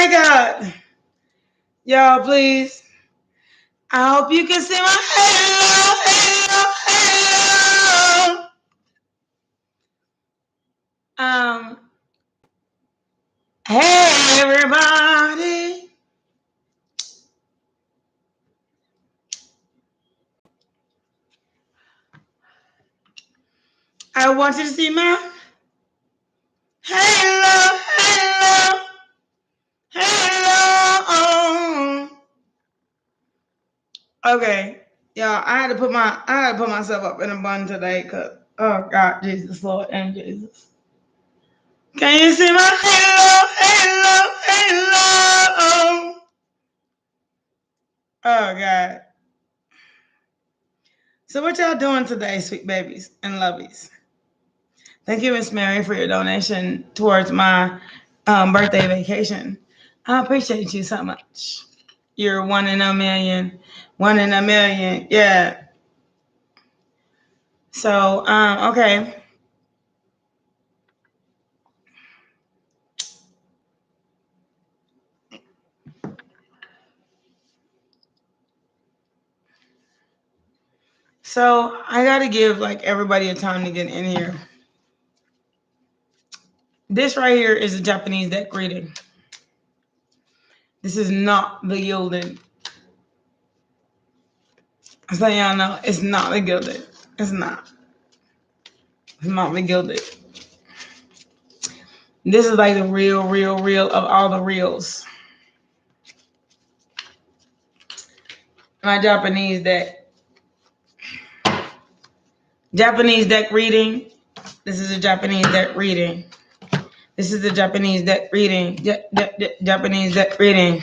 my God. Y'all, please. I hope you can see my halo. Hey, everybody. I want you to see my halo. Okay, y'all. I had to put myself up in a bun today, cause oh God, Jesus, Lord, and Jesus. Can you see my halo? Oh God. So what y'all doing today, sweet babies and lovies? Thank you, Miss Mary, for your donation towards my birthday vacation. I appreciate you so much. You're 1 in a million. 1 in a million. Yeah. So, okay. So I gotta give like everybody a time to get in here. This right here is a Japanese deck reading. This is not the gilded. So y'all know it's not the gilded. It's not. It's not the gilded. This is like the real of all the reals. My Japanese deck. Japanese deck reading. This is a Japanese deck reading. This is the Japanese deck reading. Japanese deck reading.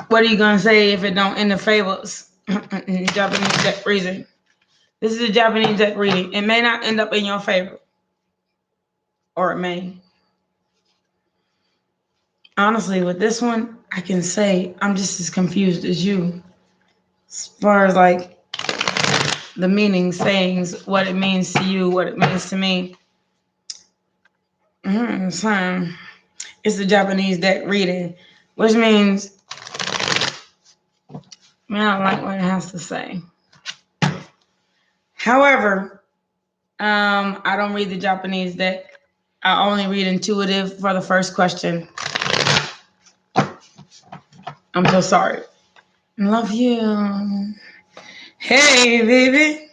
What are you gonna say if it don't end the fables? Japanese deck reading. This is a Japanese deck reading. It may not end up in your favor. Or it may. Honestly, with this one, I can say I'm just as confused as you. As far as like the meaning, sayings, what it means to you, what it means to me. It's the Japanese deck reading, which means I don't like what it has to say. However, I don't read the Japanese deck. I only read intuitive for the first question. I'm so sorry. Love you. Hey, baby.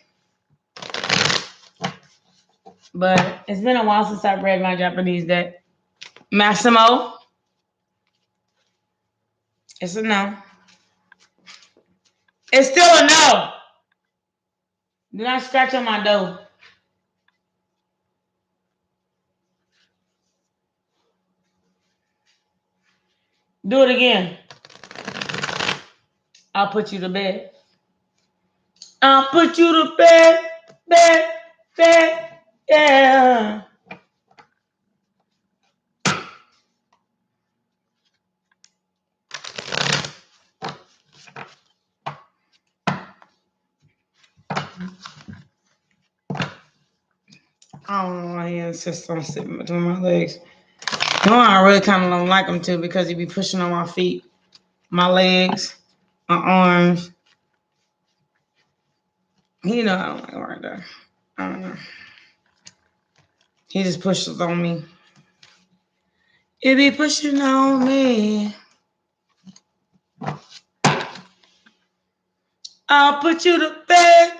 But it's been a while since I've read my Japanese deck. Massimo. It's a no. It's still a no. Do not scratch on my door. Do it again. I'll put you to bed. I'll put you to bed, yeah. I don't know why he insists on sitting between my legs. You know, I really kind of don't like him too because he be pushing on my feet, my legs, my arms. You know, I don't like it right there. I don't know. He just pushes on me. He be pushing on me. I'll put you to bed,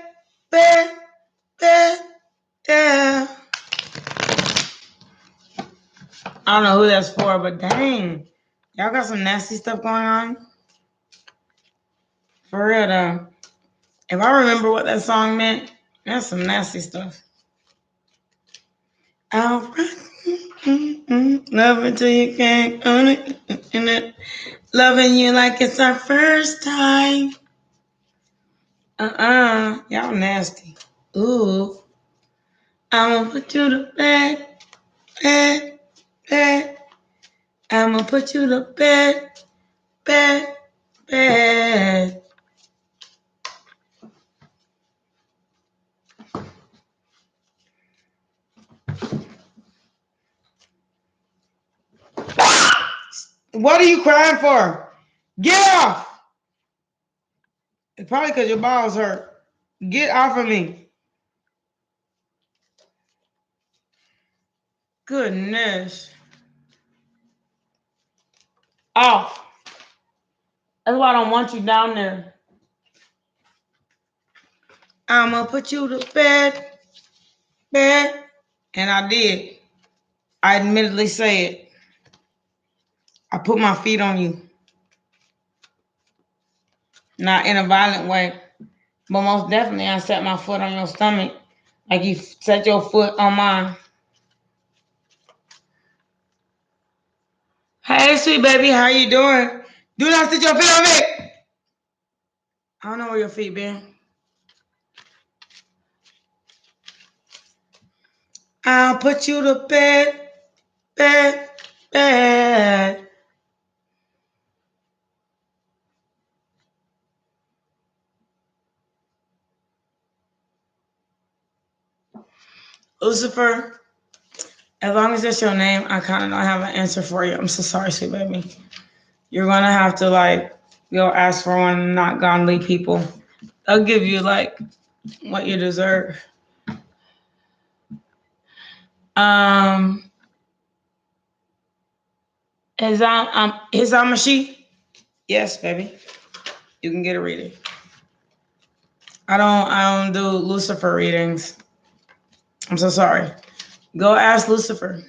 yeah. I don't know who that's for, but dang. Y'all got some nasty stuff going on? For real, though. If I remember what that song meant, that's some nasty stuff. I'll love until you can't own it. Loving you like it's our first time. Y'all nasty. Ooh. I'ma put you to bed. I'ma put you to bed. What are you crying for? Get off! It's probably because your balls hurt. Get off of me. Goodness. Off. That's why I don't want you down there. I'm gonna put you to bed. And I did. I admittedly say it. I put my feet on you. Not in a violent way, but most definitely I set my foot on your stomach like you set your foot on mine. Hey, sweet baby, how you doing? Do not sit your feet on me. I don't know where your feet been. I'll put you to bed. Lucifer, as long as that's your name, I kind of don't have an answer for you. I'm so sorry, sweet baby. You're going to have to, like, go ask for one not godly people. They'll give you, like, what you deserve. Is I'm a she? Yes, baby. You can get a reading. I don't do Lucifer readings. I'm so sorry. Go ask Lucifer.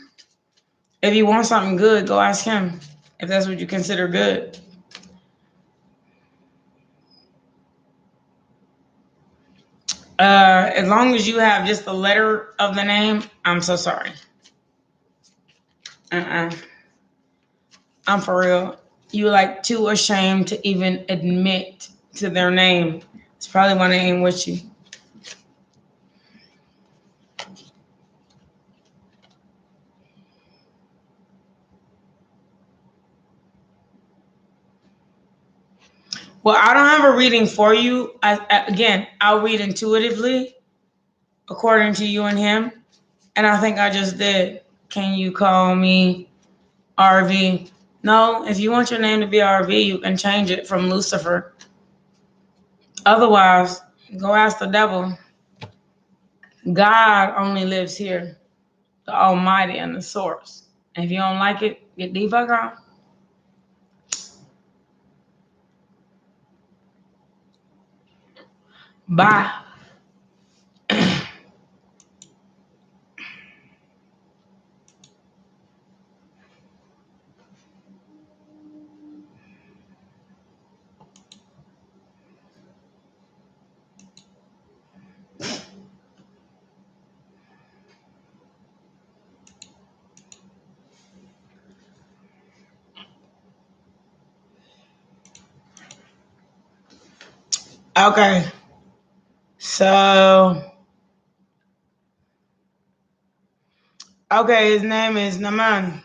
If you want something good, go ask him. If that's what you consider good. As long as you have just the letter of the name, I'm so sorry. I'm for real. You like too ashamed to even admit to their name. It's probably why they ain't with you. Well, I don't have a reading for you. Again, I'll read intuitively according to you and him. And I think I just did. Can you call me RV? No, if you want your name to be RV, you can change it from Lucifer. Otherwise, go ask the devil. God only lives here, the Almighty and the Source. And if you don't like it, get the fuck out. Bye. Okay. So, okay, his name is Naman.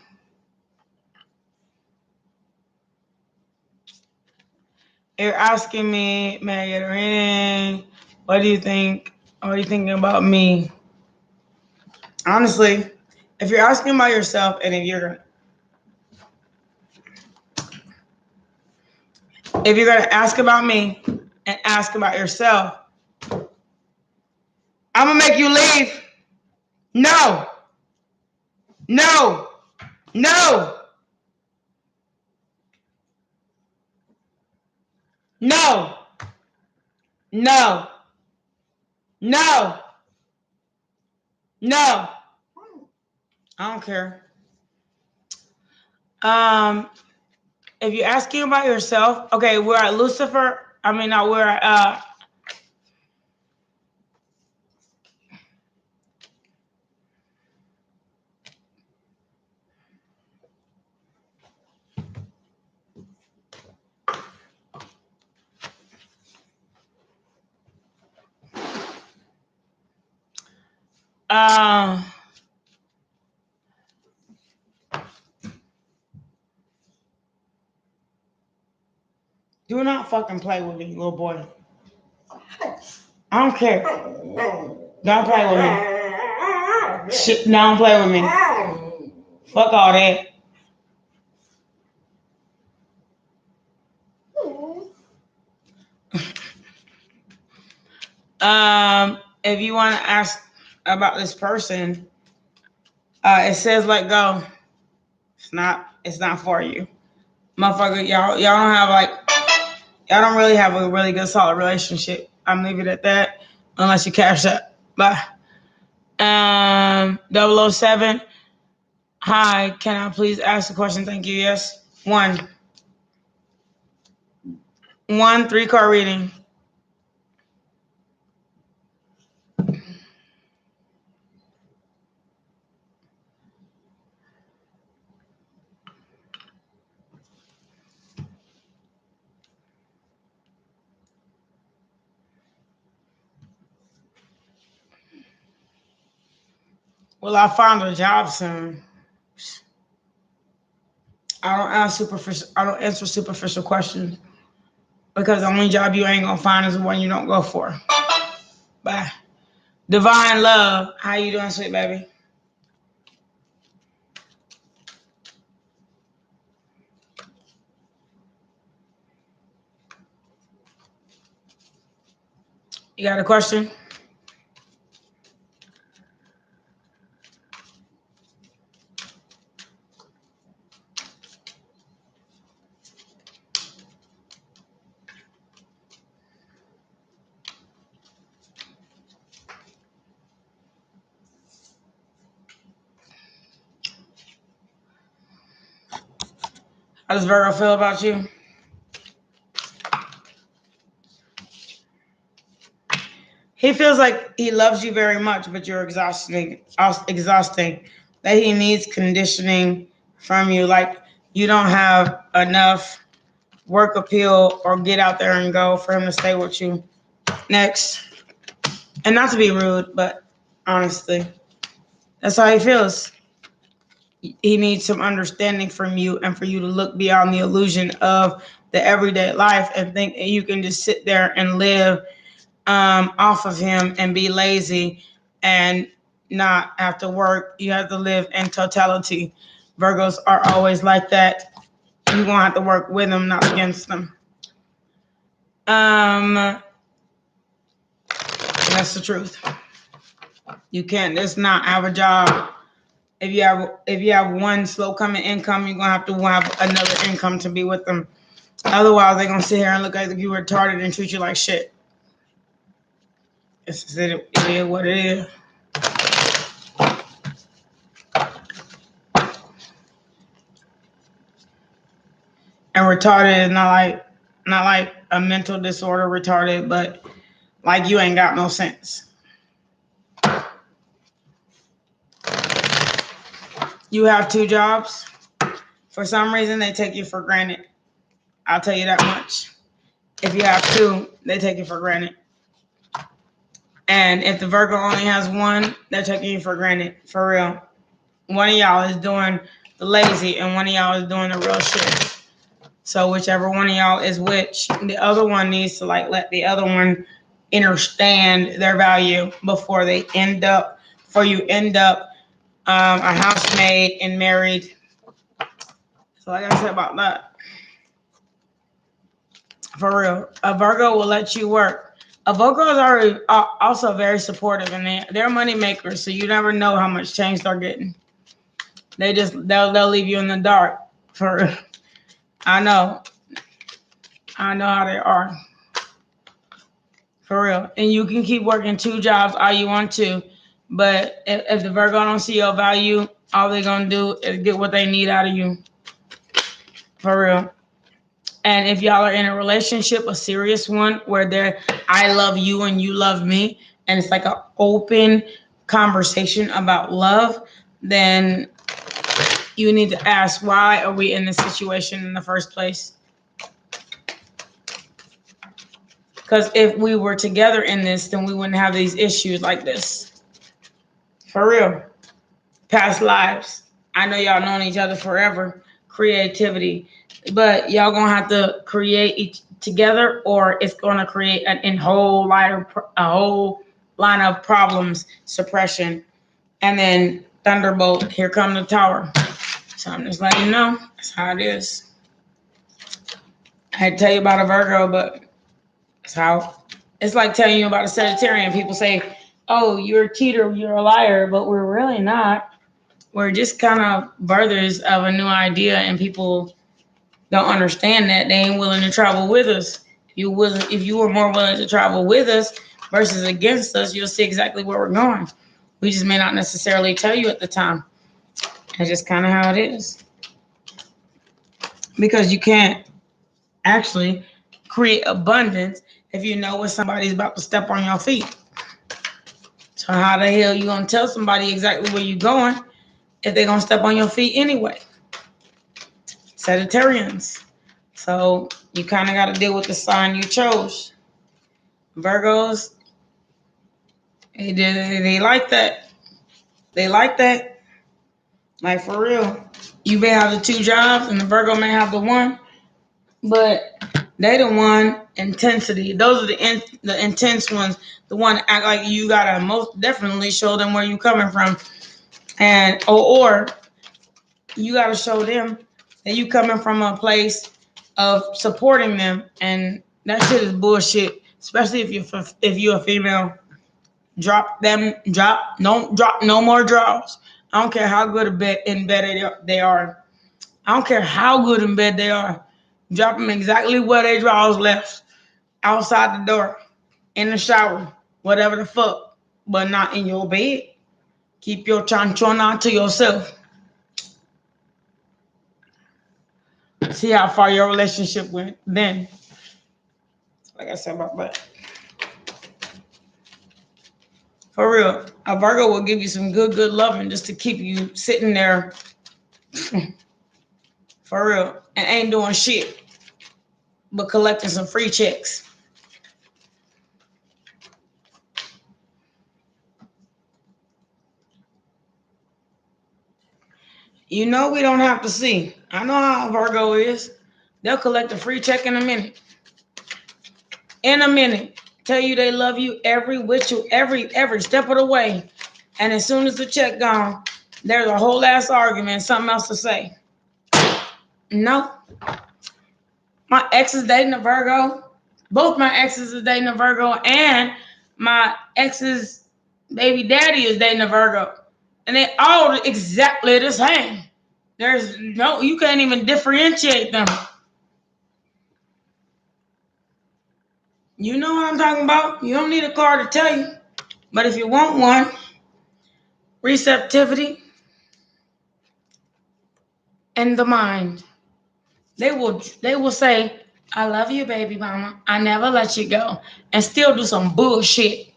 You're asking me, may I get a reading? What do you think? What are you thinking about me? Honestly, if you're asking about yourself and if you're gonna ask about me and ask about yourself, I'm gonna make you leave. No. No. No. No. No. No. No. I don't care. If you're asking about yourself, okay, we're at Lucifer. I mean, no, we're at do not fucking play with me, little boy. I don't care. Don't play with me. Shit, don't play with me. Fuck all that. If you want to ask about this person, it says let go. It's not for you. Motherfucker, y'all don't have like, y'all don't really have a really good solid relationship. I'm leaving it at that, unless you cash up. Bye. 007. Hi, can I please ask a question? Thank you. Yes. 1, 3-card reading. Will I find a job soon? I don't answer superficial questions, because the only job you ain't gonna find is the one you don't go for. Bye. Divine love. How you doing, sweet baby? You got a question? How does Virgo feel about you? He feels like he loves you very much, but you're exhausting. That he needs conditioning from you. Like, you don't have enough work appeal or get out there and go for him to stay with you. Next. And not to be rude, but honestly, that's how he feels. He needs some understanding from you, and for you to look beyond the illusion of the everyday life and think that you can just sit there and live off of him and be lazy and not have to work. You have to live in totality. Virgos are always like that. You're gonna have to work with them, not against them. That's the truth. You can't just not have a job. If you have one slow coming income, you're gonna have to have another income to be with them. Otherwise, they're gonna sit here and look like you retarded and treat you like shit. It is what it is. And retarded is not like a mental disorder retarded, but like you ain't got no sense. You have 2 jobs. For some reason, they take you for granted. I'll tell you that much. If you have 2, they take you for granted. And if the Virgo only has 1, they're taking you for granted. For real. One of y'all is doing the lazy and one of y'all is doing the real shit. So whichever one of y'all is which, the other one needs to like let the other one understand their value before you end up a housemaid and married. So like I said about that. For real. A Virgo will let you work. A Virgo is also very supportive, and they're money makers, so you never know how much change they're getting. They'll leave you in the dark. I know how they are. For real. And you can keep working 2 jobs all you want to, but if the Virgo don't see your value, all they're gonna do is get what they need out of you. For real. And if y'all are in a relationship, a serious one, where I love you and you love me, and it's like an open conversation about love, then you need to ask, why are we in this situation in the first place? Because if we were together in this, then we wouldn't have these issues like this. For real. Past lives. I know y'all known each other forever. Creativity. But y'all gonna have to create together, or it's gonna create a whole line of problems, suppression, and then thunderbolt. Here come the tower. So I'm just letting you know that's how it is. I had to tell you about a Virgo, but it's how It's like telling you about a Sagittarian. People say, oh, you're a cheater, you're a liar, but we're really not. We're just kind of birthers of a new idea, and people don't understand that. They ain't willing to travel with us. If you were more willing to travel with us versus against us, you'll see exactly where we're going. We just may not necessarily tell you at the time. That's just kind of how it is. Because you can't actually create abundance if you know when somebody's about to step on your feet. So how the hell you gonna tell somebody exactly where you're going if they're gonna step on your feet anyway? Sagittarians. So you kind of got to deal with the sign you chose. Virgos, they like that. They like that. Like for real. You may have the two jobs and the Virgo may have the one, but they the one intensity. Those are the intense ones. The one that act like you gotta most definitely show them where you coming from, and or you gotta show them that you coming from a place of supporting them, and that shit is bullshit. Especially if you're a female. Don't drop no more draws. I don't care how good in bed they are. I don't care how good in bed they are. Drop them exactly where they draws left. Outside the door. In the shower. Whatever the fuck. But not in your bed. Keep your chanchona to yourself. See how far your relationship went then. Like I said about that. For real. A Virgo will give you some good loving just to keep you sitting there. For real. And ain't doing shit. But collecting some free checks. You know we don't have to see. I know how Virgo is. They'll collect a free check in a minute. In a minute. Tell you they love you every step of the way. And as soon as the check gone, there's a whole ass argument, something else to say. No. My ex is dating a Virgo. Both my exes are dating a Virgo, and my ex's baby daddy is dating a Virgo. And they all exactly the same. You can't even differentiate them. You know what I'm talking about? You don't need a card to tell you. But if you want one, receptivity and the mind. They will say, I love you, baby mama. I never let you go. And still do some bullshit.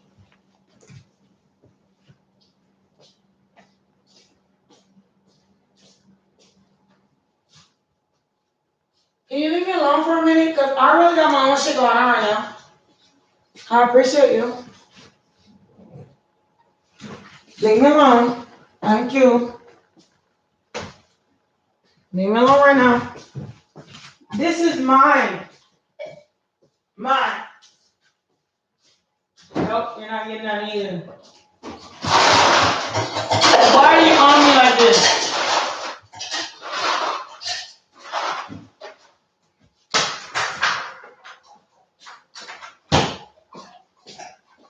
Can you leave me alone for a minute? Because I really got my own shit going on right now. I appreciate you. Leave me alone. Thank you. Leave me alone right now. This is mine. Mine. Nope, you're not getting that either. Why are you on me like this?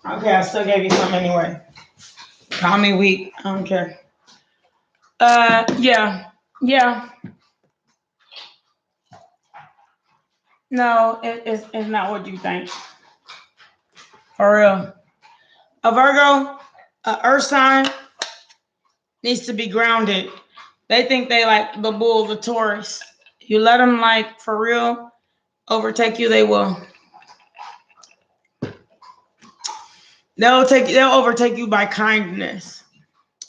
Okay, I still gave you some anyway. Call me weak. I don't care. Yeah. No, it's not what you think. For real. A Virgo, a earth sign, needs to be grounded. They think they like the bull, the Taurus. You let them like, for real, overtake you, they will. They'll overtake you by kindness.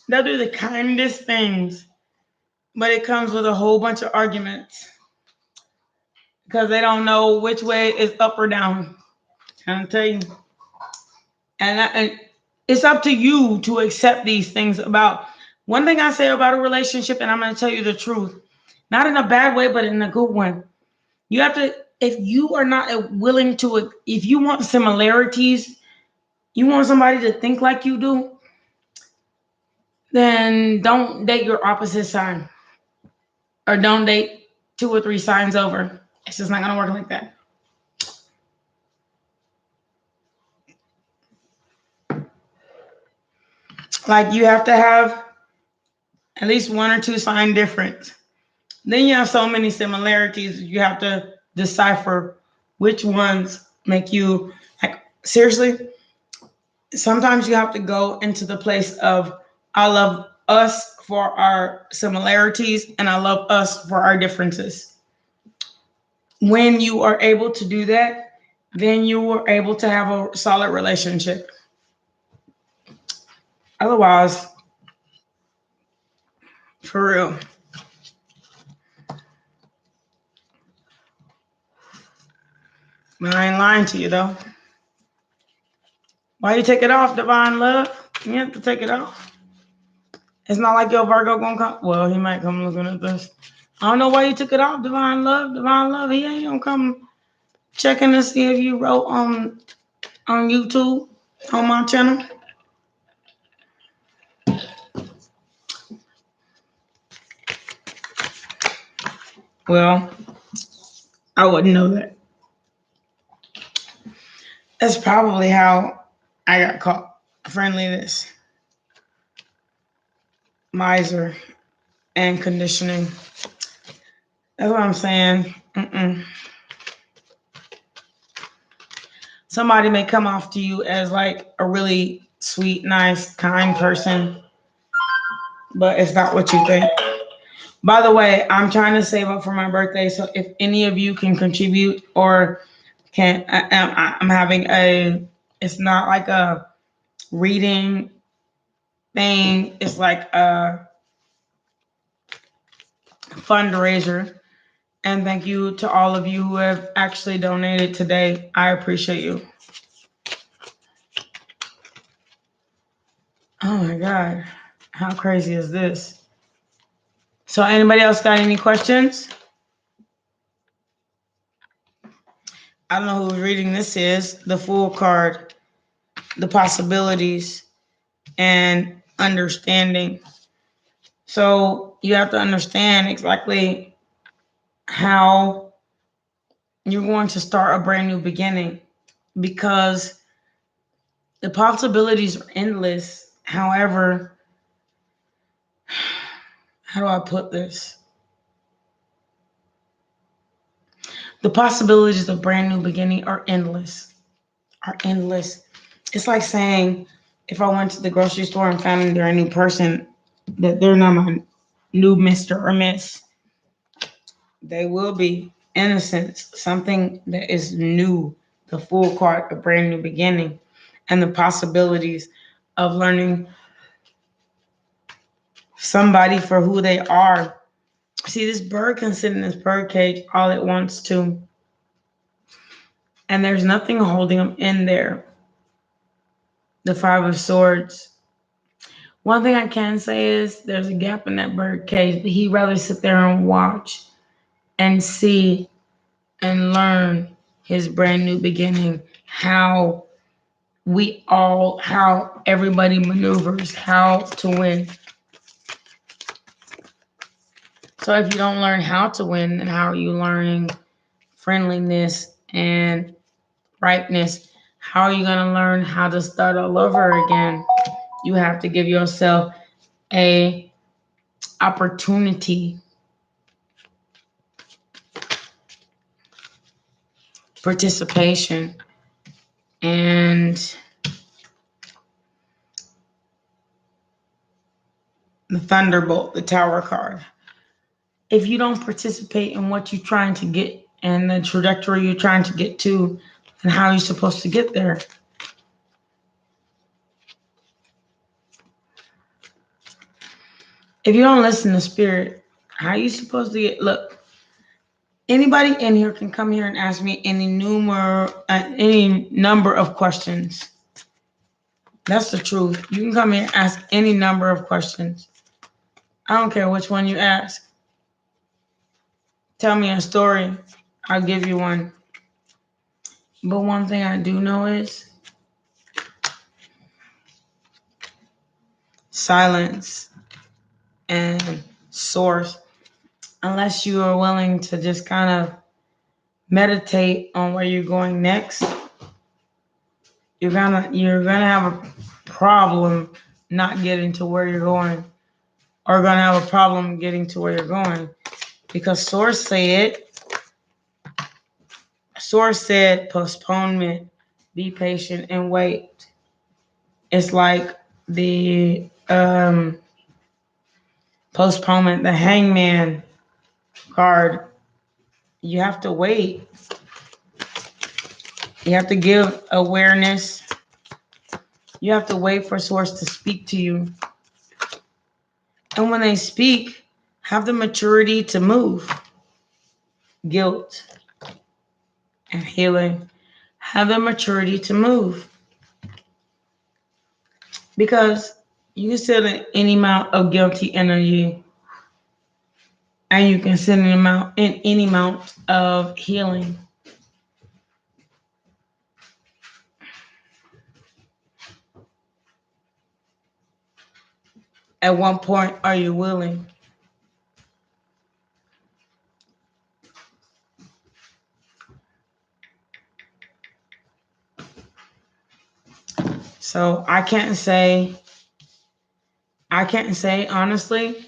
They'll do the kindest things, but it comes with a whole bunch of arguments because they don't know which way is up or down. I'll tell you. And it's up to you to accept these things about. One thing I say about a relationship, and I'm going to tell you the truth, not in a bad way, but in a good one. You have to, if you are not willing to, if you want similarities, you want somebody to think like you do, then don't date your opposite sign. Or don't date 2 or 3 signs over. It's just not going to work like that. Like you have to have at least one or two sign difference. Then you have so many similarities, you have to decipher which ones make you, like, seriously, sometimes you have to go into the place of, I love us for our similarities and I love us for our differences. When you are able to do that, then you are able to have a solid relationship. Otherwise, for real. But I ain't lying to you though. Why you take it off, divine love? You have to take it off. It's not like your Virgo gonna come. Well, he might come looking at this. I don't know why you took it off, divine love. Divine love. He ain't gonna come checking to see if you wrote on YouTube on my channel. Well, I wouldn't know that. That's probably how I got caught. Friendliness, miser, and conditioning. That's what I'm saying. Somebody may come off to you as like a really sweet, nice, kind person, but it's not what you think. By the way, I'm trying to save up for my birthday, so if any of you can contribute or I'm having it's not like a reading thing, it's like a fundraiser. And thank you to all of you who have actually donated today. I appreciate you. Oh my God, how crazy is this? So anybody else got any questions? I don't know who reading this is. The Fool card, the possibilities, and understanding. So you have to understand exactly how you're going to start a brand new beginning, because the possibilities are endless. However, how do I put this? The possibilities of brand new beginning are endless. It's like saying, if I went to the grocery store and found they're a new person, that they're not my new Mr. or Miss. They will be innocence, something that is new, the Fool card, a brand new beginning, and the possibilities of learning somebody for who they are. See, this bird can sit in this bird cage all it wants to, and there's nothing holding them in there. The Five of Swords. One thing I can say is there's a gap in that bird cage, but he'd rather sit there and watch and see and learn his brand new beginning, how everybody maneuvers, how to win. So if you don't learn how to win, then how are you learning friendliness and ripeness? How are you going to learn how to start all over again? You have to give yourself a opportunity, participation, and the Thunderbolt, the Tower card. If you don't participate in what you're trying to get and the trajectory you're trying to get to, then how are you supposed to get there? If you don't listen to spirit, how are you supposed to get? Look, anybody in here can come here and ask me any number of questions. That's the truth. You can come here and ask any number of questions. I don't care which one you ask. Tell me a story, I'll give you one. But one thing I do know is silence and source. Unless you are willing to just kind of meditate on where you're going next, you're gonna have a problem not getting to where you're going, or going to have a problem getting to where you're going. Because Source said postponement, be patient and wait. It's like the postponement, the hangman card. You have to wait. You have to give awareness. You have to wait for Source to speak to you. And when they speak, have the maturity to move. Guilt and healing. Have the maturity to move. Because you can sit in any amount of guilty energy, and you can sit in any amount of healing. At one point, are you willing? So I can't say honestly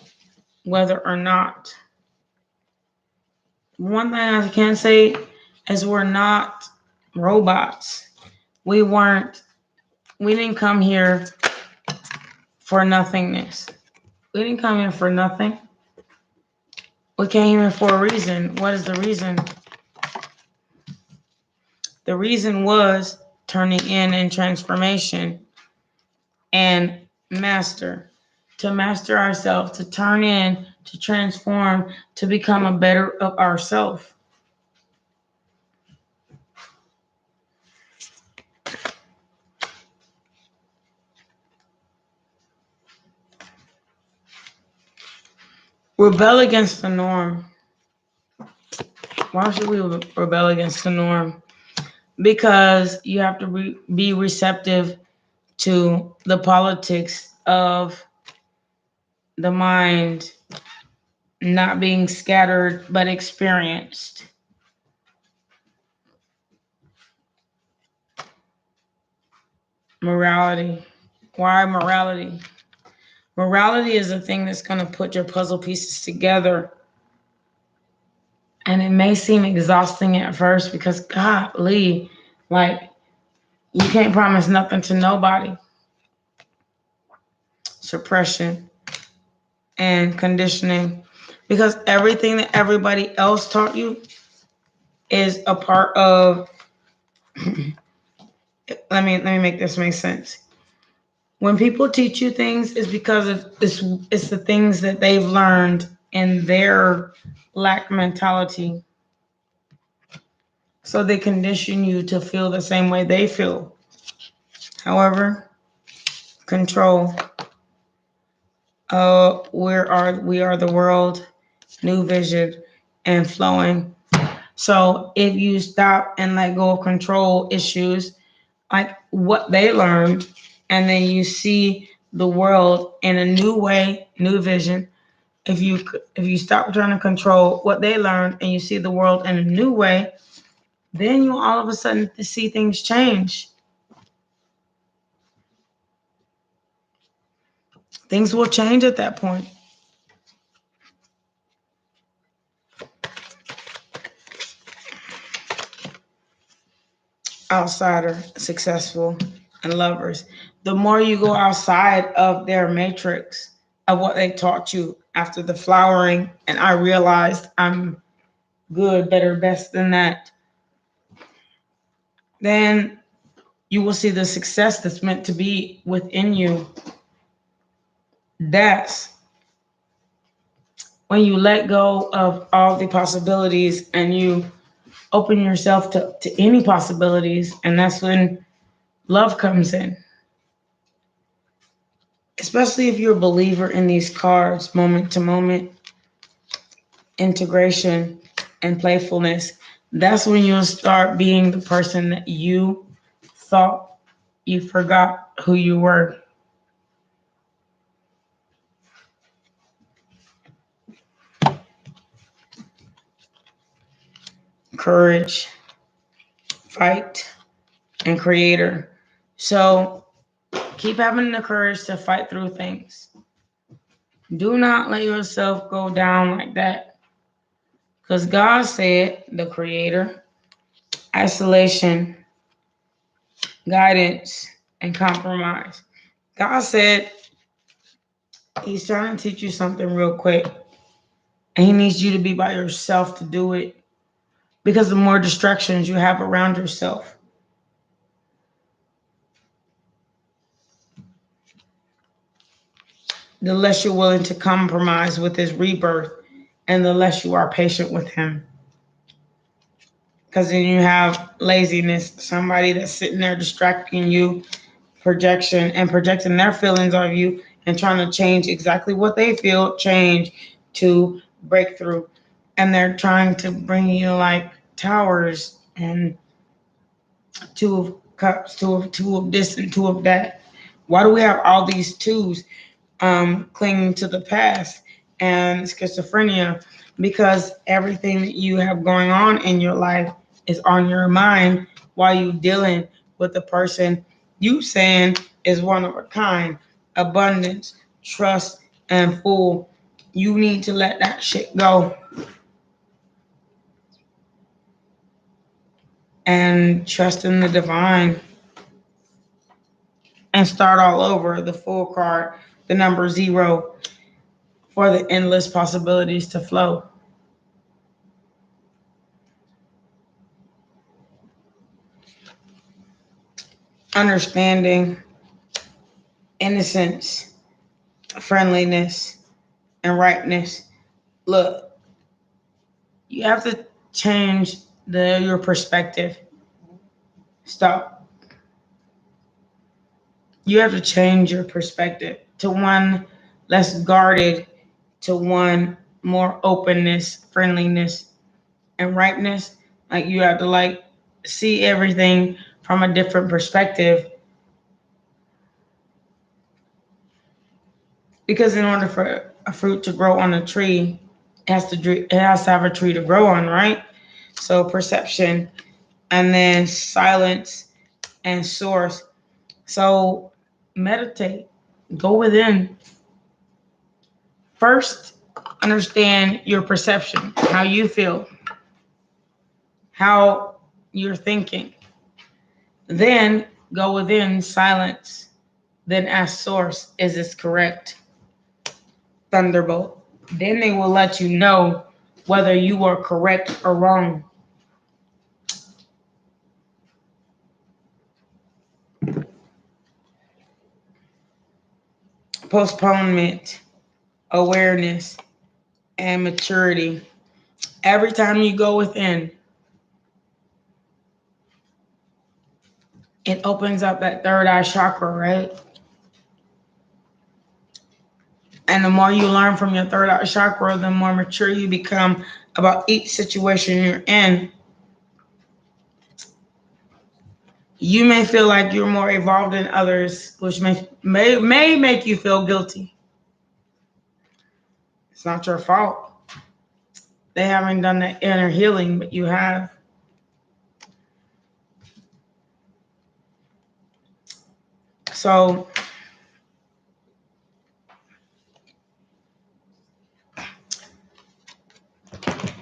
whether or not. One thing I can say is we're not robots. We didn't come here for nothingness. We didn't come here for nothing. We came here for a reason. What is the reason? The reason was turning in transformation and to master ourselves, to turn in, to transform, to become a better of ourselves. Rebel against the norm. Why should we rebel against the norm? Because you have to be receptive to the politics of the mind not being scattered but experienced. Morality. Why morality? Morality is a thing that's going to put your puzzle pieces together. And it may seem exhausting at first because, golly, like, you can't promise nothing to nobody. Suppression and conditioning. Because everything that everybody else taught you is a part of let me make this make sense. When people teach you things, it's because it's the things that they've learned in their lack mentality. So they condition you to feel the same way they feel. However, control. We are the world, new vision, and flowing. So if you stop and let go of control issues, like what they learned, and then you see the world in a new way, new vision. If you stop trying to control what they learned and you see the world in a new way, then you all of a sudden see things change. Things will change at that point. Outsider, successful, and lovers. The more you go outside of their matrix of what they taught you after the flowering, and I realized I'm good, better, best than that, then you will see the success that's meant to be within you. That's when you let go of all the possibilities and you open yourself to any possibilities, and that's when love comes in. Especially if you're a believer in these cards, moment to moment, integration, and playfulness. That's when you'll start being the person that you thought you forgot who you were. Courage, fight, and creator. So Keep having the courage to fight through things. Do not let yourself go down like that. Because God said, the Creator, isolation, guidance, and compromise. God said He's trying to teach you something real quick. And He needs you to be by yourself to do it. Because the more distractions you have around yourself, the less you're willing to compromise with His rebirth, and the less you are patient with Him. Because then you have laziness, somebody that's sitting there distracting you, projecting their feelings on you, and trying to change exactly what they feel, change to breakthrough. And they're trying to bring you like towers and two of cups, two of this and two of that. Why do we have all these twos clinging to the past and schizophrenia? Because everything that you have going on in your life is on your mind while you dealing with the person you saying is one of a kind, abundance, trust, and full. You need to let that shit go and trust in the divine and start all over. The full card, the number 0, for the endless possibilities to flow. Understanding, innocence, friendliness, and rightness. Look, you have to change your perspective. Stop. You have to change your perspective to one less guarded, to one more openness, friendliness, and rightness. Like you have to like see everything from a different perspective. Because in order for a fruit to grow on a tree, it has to have a tree to grow on, right? So perception, and then silence and source. So meditate, go within. First, understand your perception, how you feel, how you're thinking. Then go within, silence. Then ask source, is this correct? Thunderbolt. Then they will let you know whether you are correct or wrong. Postponement, awareness, and maturity. Every time you go within, it opens up that third eye chakra, right? And the more you learn from your third eye chakra, the more mature you become about each situation you're in. You may feel like you're more evolved than others, which may make you feel guilty. It's not your fault. They haven't done the inner healing, but you have. So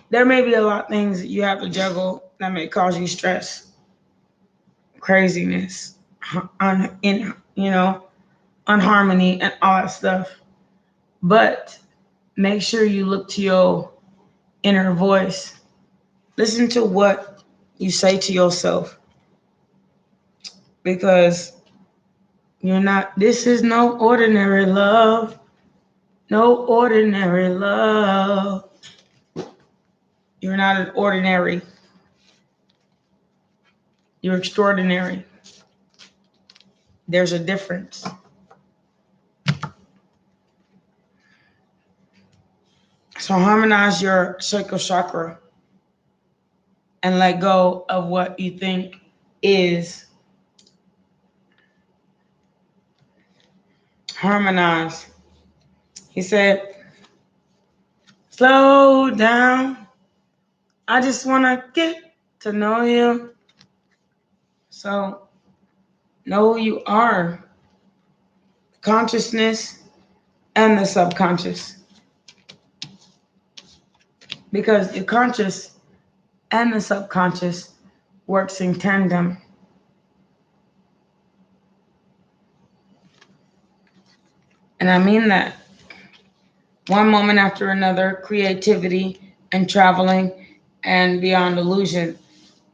there may be a lot of things that you have to juggle that may cause you stress, craziness, unharmony, and all that stuff. But make sure you look to your inner voice. Listen to what you say to yourself, because this is no ordinary love. No ordinary love. You're not an ordinary. You're extraordinary. There's a difference. So harmonize your sacral chakra and let go of what you think is. Harmonize. He said, slow down. I just want to get to know you. So know who you are. consciousness and the subconscious. Because the conscious and the subconscious works in tandem. And I mean that. One moment after another, creativity and traveling and beyond illusion.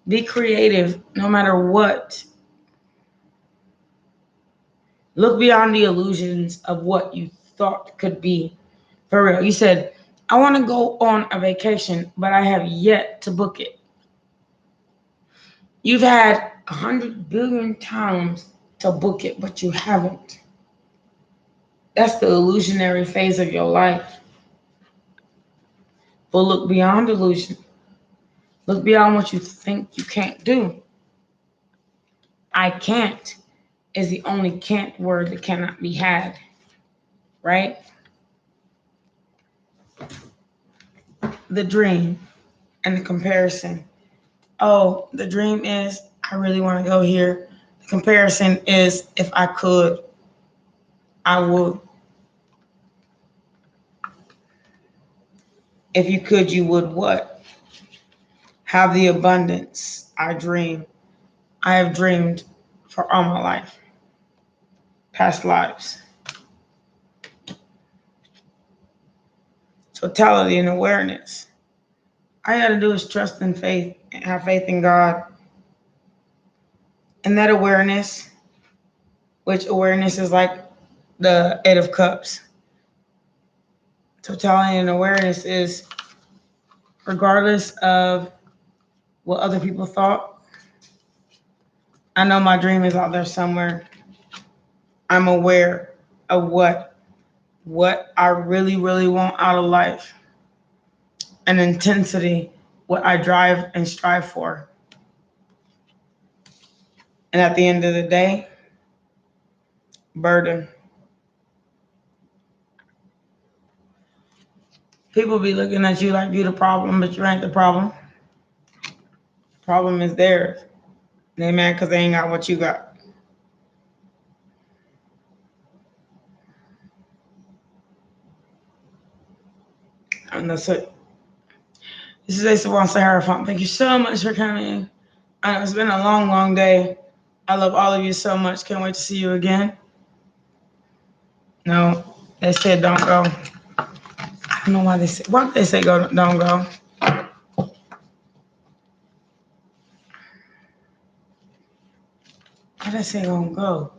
Be creative no matter what. Look beyond the illusions of what you thought could be. For real. You said, I want to go on a vacation, but I have yet to book it. You've had 100 billion times to book it, but you haven't. That's the illusionary phase of your life. But look beyond illusion. Look beyond what you think you can't do. I can't is the only can't word that cannot be had. Right? The dream and the comparison. Oh, the dream is I really want to go here. The comparison is if I could, I would. If you could, you would what? Have the abundance I dream. I have dreamed for all my life. Past lives. Totality and awareness. All you got to do is trust in faith and have faith in God. And that awareness, which awareness is like the Eight of Cups. Totality and awareness is regardless of what other people thought. I know my dream is out there somewhere. I'm aware of what I really, really want out of life. An intensity, what I drive and strive for. And at the end of the day, burden. People be looking at you like you the problem, but you ain't the problem. The problem is theirs. They mad because they ain't got what you got. And that's it. This is Ace of Wands, Sahara Font. Thank you so much for coming. I know it's been a long, long day. I love all of you so much. Can't wait to see you again. No, they said don't go. I don't know why they say. Why did they say go? Don't go. Why did they say don't go?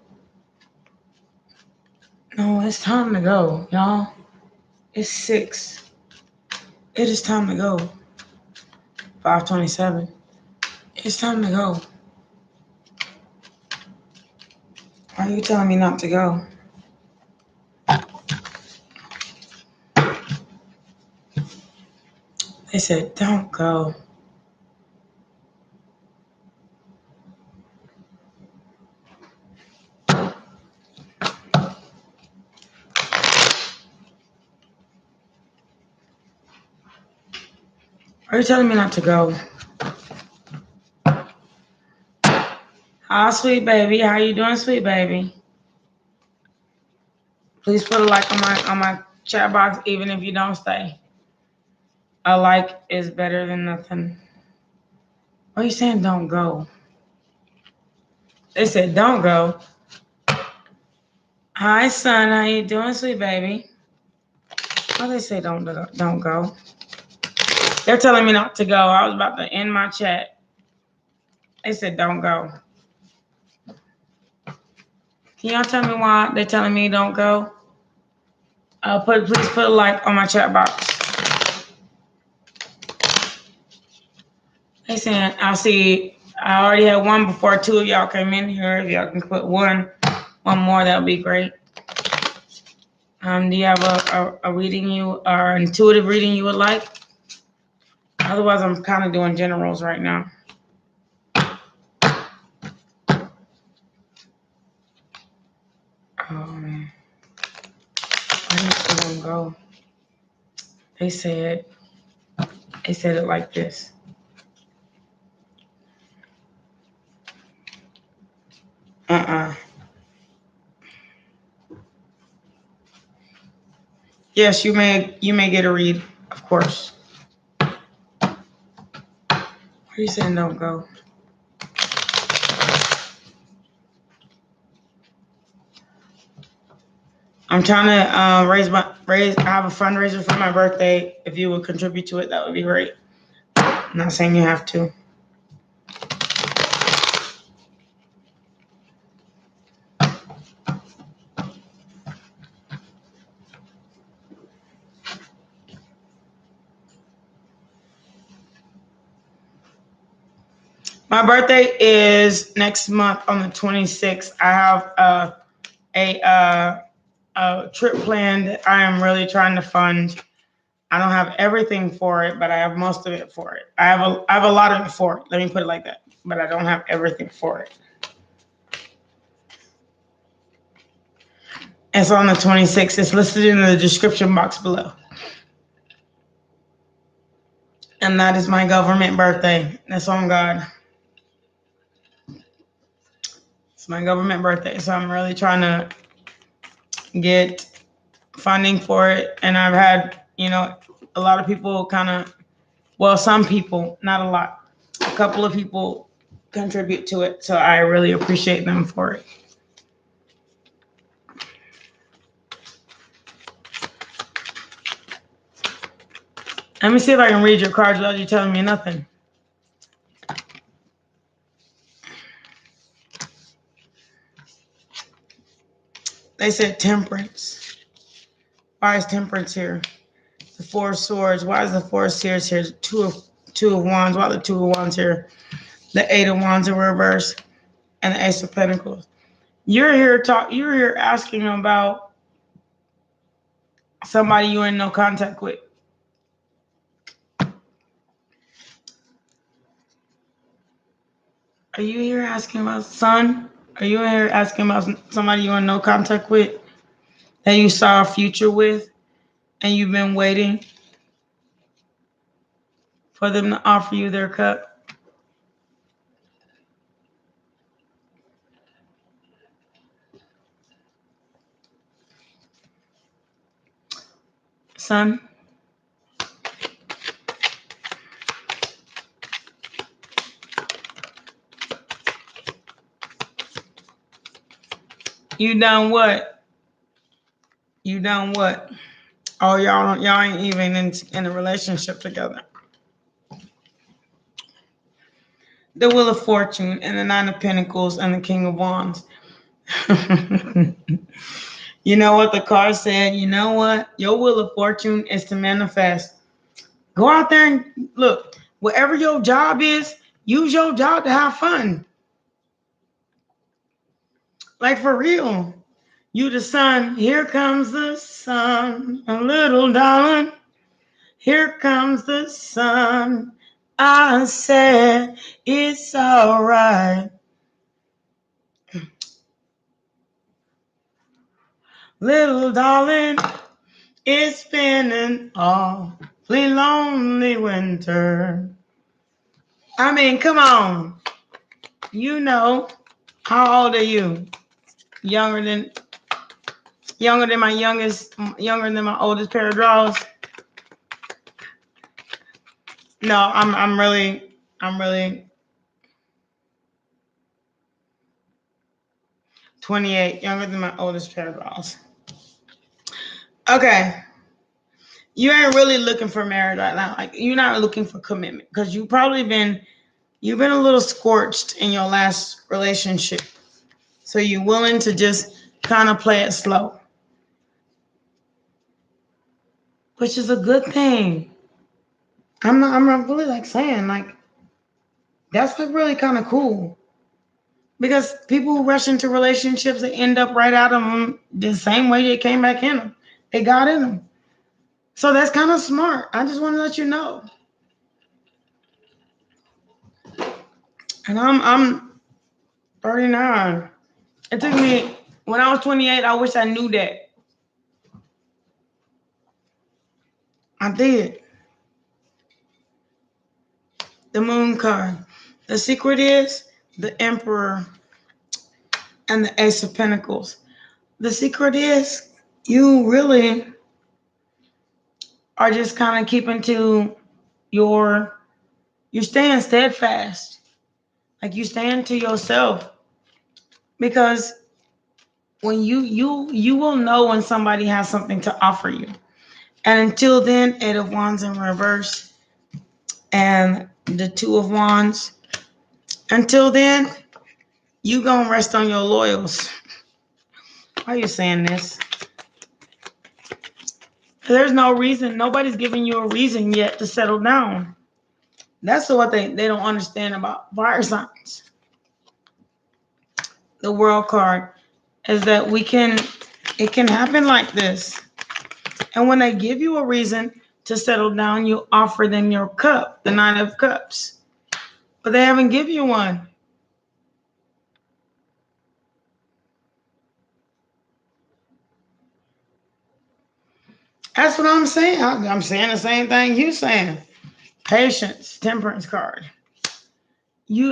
No, it's time to go, y'all. It's 6. It is time to go. 5:27. It's time to go. Why are you telling me not to go? They said, don't go. Are you telling me not to go? Hi, sweet baby. How you doing, sweet baby? Please put a like on my chat box, even if you don't stay. A like is better than nothing. Why are you saying don't go? They said don't go. Hi, son. How you doing, sweet baby? Why they say don't go? They're telling me not to go. I was about to end my chat. They said don't go. Can y'all tell me why they're telling me don't go? Please put a like on my chat box. They saying I already had one before 2 of y'all came in here. If y'all can put one more, that would be great. Do you have a reading or intuitive reading you would like? Otherwise, I'm kind of doing generals right now. Oh man, why did they want to go? They said it like this. Yes, you may get a read, of course. Where you saying don't go? I'm trying to raise. I have a fundraiser for my birthday. If you would contribute to it, that would be great. I'm not saying you have to. My birthday is next month on the 26th. I have a trip planned that I am really trying to fund. I don't have everything for it, but I have most of it for it. I have a lot of it for it. Let me put it like that. But I don't have everything for it. It's on the 26th. It's listed in the description box below. And that is my government birthday. That's on God. It's my government birthday. So I'm really trying to get funding for it. And I've had, a lot of people some people, not a lot, a couple of people contribute to it. So I really appreciate them for it. Let me see if I can read your cards without you telling me nothing. They said temperance. Why is temperance here? The Four of Swords. Why is the Four of Swords here? Two of Wands. Why are the Two of Wands here? The Eight of Wands in reverse. And the Ace of Pentacles. You're here asking about somebody you're in no contact with. Are you here asking about Sun? Are you here asking about somebody you're in no contact with that you saw a future with and you've been waiting for them to offer you their cup? Sun? You done what? You done what? Oh, y'all ain't even in a relationship together. The Wheel of Fortune and the Nine of Pentacles and the King of Wands. You know what the card said? You know what? Your Wheel of Fortune is to manifest. Go out there and look. Whatever your job is, use your job to have fun. Like for real. You the sun. Here comes the sun. A little darling. Here comes the sun. I said it's all right. Little darling, it's been an awfully lonely winter. I mean, come on. You know, how old are you? Younger than my oldest pair of drawers. No, I'm really 28, younger than my oldest pair of drawers. Okay. You ain't really looking for marriage right now. Like, you're not looking for commitment because you've been a little scorched in your last relationship. So you're willing to just kind of play it slow, which is a good thing. I'm not really like saying like that's like really kind of cool, because people who rush into relationships, they end up right out of them the same way they came back in them. They got in them. So that's kind of smart. I just want to let you know. And I'm 39. It took me, when I was 28, I wish I knew that. I did. The Moon card. The secret is the Emperor and the Ace of Pentacles. The secret is you really are just kind of keeping to you're staying steadfast. Like you stand to yourself. Because when you will know when somebody has something to offer you. And until then, 8 of Wands in reverse and the 2 of Wands. Until then, you gonna rest on your laurels. Why are you saying this? There's no reason. Nobody's giving you a reason yet to settle down. That's what they don't understand about fire signs. The World card is that it can happen like this. And when they give you a reason to settle down, you offer them your cup, the 9 of Cups. But they haven't given you one. That's what I'm saying. I'm saying the same thing you saying. Patience, Temperance card.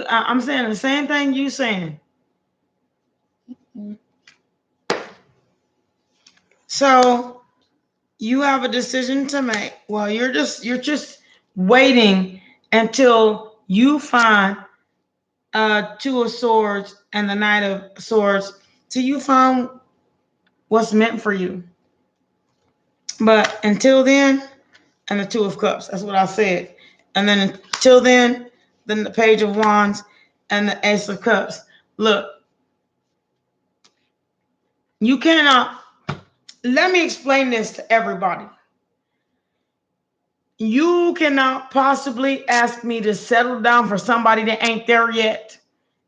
I'm saying the same thing you saying. So you have a decision to make. Well, you're just waiting until you find 2 of Swords and the Knight of Swords till you find what's meant for you. But until then, and the 2 of Cups, that's what I said. And then until then the Page of Wands and the Ace of Cups. Look, you cannot, let me explain this to everybody. You cannot possibly ask me to settle down for somebody that ain't there yet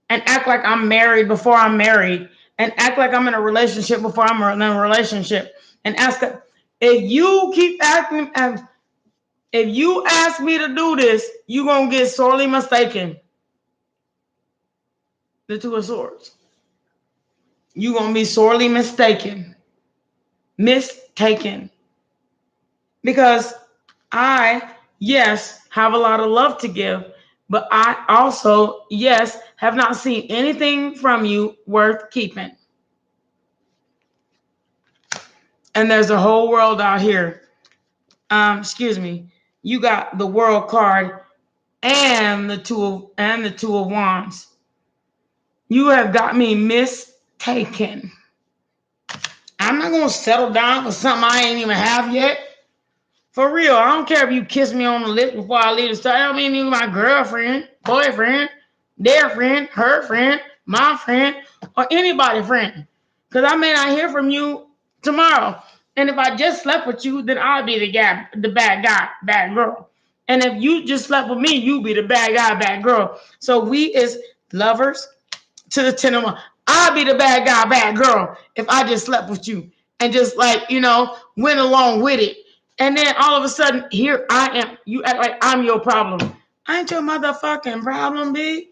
and act like I'm married before I'm married and act like I'm in a relationship before I'm in a relationship and ask, if you keep acting, if you ask me to do this, you're going to get sorely mistaken. The 2 of Swords. You're going to be sorely mistaken. Because I, yes, have a lot of love to give, but I also, yes, have not seen anything from you worth keeping. And there's a whole world out here. Excuse me. You got the World card and the two of Wands. You have got me mistaken. I'm not gonna settle down for something I ain't even have yet. For real, I don't care if you kiss me on the lips before I leave the store. I don't mean you my girlfriend, boyfriend, their friend, her friend, my friend, or anybody's friend. Because I may not hear from you tomorrow. And if I just slept with you, then I'll be the bad guy, bad girl. And if you just slept with me, you be the bad guy, bad girl. So we as lovers to the 10 of Wands, I'll be the bad guy, bad girl if I just slept with you and just went along with it. And then all of a sudden, here I am. You act like I'm your problem. I ain't your motherfucking problem, B.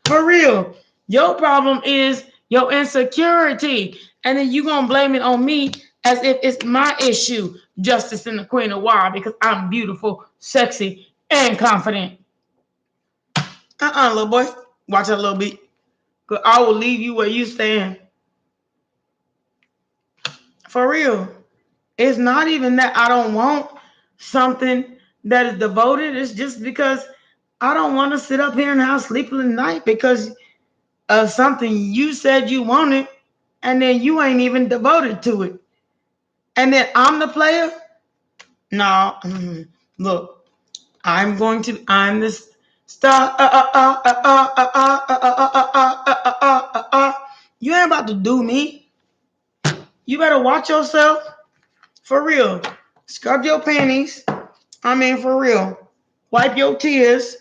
For real. Your problem is your insecurity. And then you going to blame it on me as if it's my issue. Justice and the Queen of Wands, because I'm beautiful, sexy, and confident. Little boy. Watch that little bit. Because I will leave you where you stand. For real. It's not even that I don't want something that is devoted. It's just because I don't want to sit up here in the house sleeping at night because of something you said you wanted and then you ain't even devoted to it. And then I'm the player? No. Look, I'm this star. You ain't about to do me. You better watch yourself. For real. Scrub your panties. I mean, for real. Wipe your tears.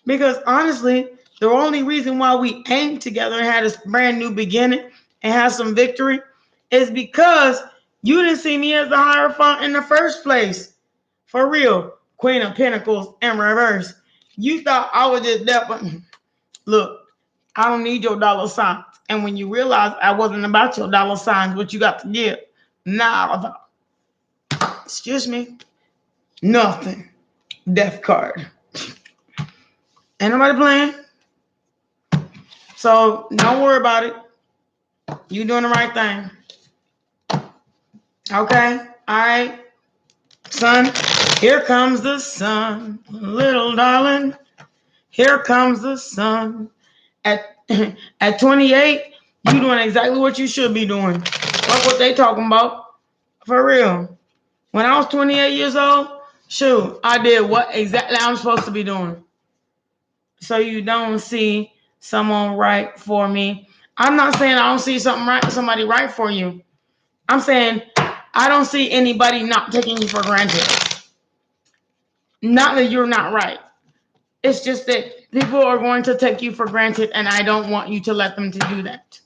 Because honestly, the only reason why we ain't together and had this brand new beginning and have some victory is because you didn't see me as the Hierophant in the first place. For real. Queen of Pentacles in reverse. You thought I was just that, but look, I don't need your dollar signs. And when you realize I wasn't about your dollar signs, what you got to give, nah, excuse me, nothing. Death card. Ain't nobody playing. So don't worry about it. You doing the right thing. Okay? All right? Sun, here comes the sun, little darling. Here comes the sun. At 28, you doing exactly what you should be doing. That's what they talking about. For real. When I was 28 years old, shoot, I did what exactly I'm supposed to be doing. So you don't see someone right for me. I'm not saying I don't see somebody right for you. I'm saying I don't see anybody not taking you for granted. Not that you're not right. It's just that people are going to take you for granted, and I don't want you to let them to do that.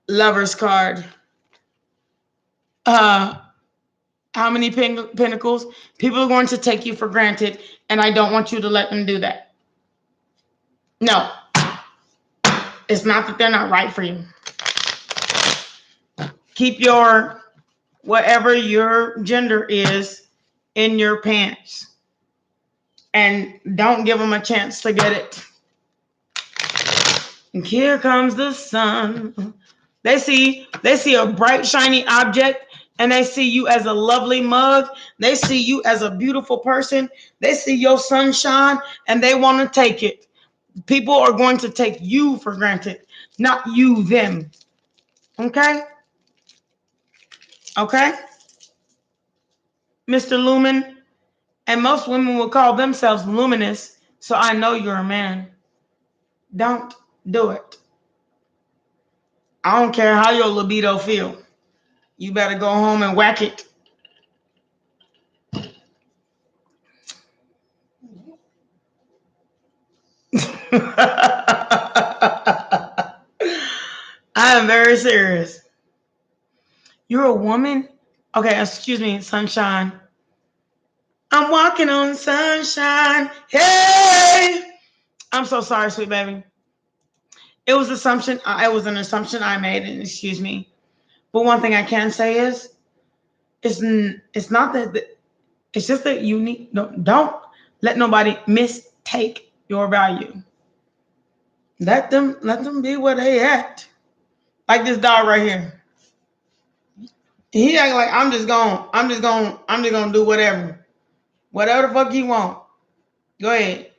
Lover's card. How many pentacles? People are going to take you for granted, and I don't want you to let them do that. No. It's not that they're not right for you. Keep your, whatever your gender is, in your pants. And don't give them a chance to get it. And here comes the sun. They see a bright, shiny object, and they see you as a lovely mug. They see you as a beautiful person. They see your sunshine, and they want to take it. People are going to take you for granted, not you them. Okay? Okay? Mr. Lumen. And most women will call themselves luminous, so I know you're a man. Don't do it. I don't care how your libido feel. You better go home and whack it. I am very serious. You're a woman? Okay, excuse me, sunshine. I'm walking on sunshine. Hey! I'm so sorry, sweet baby. It was an assumption I made, and excuse me. But one thing I can say is, it's not that, it's just that you need, don't let nobody mistake your value. Let them be where they at. Like this dog right here. He act like I'm just gonna do whatever. Whatever the fuck he want. Go ahead.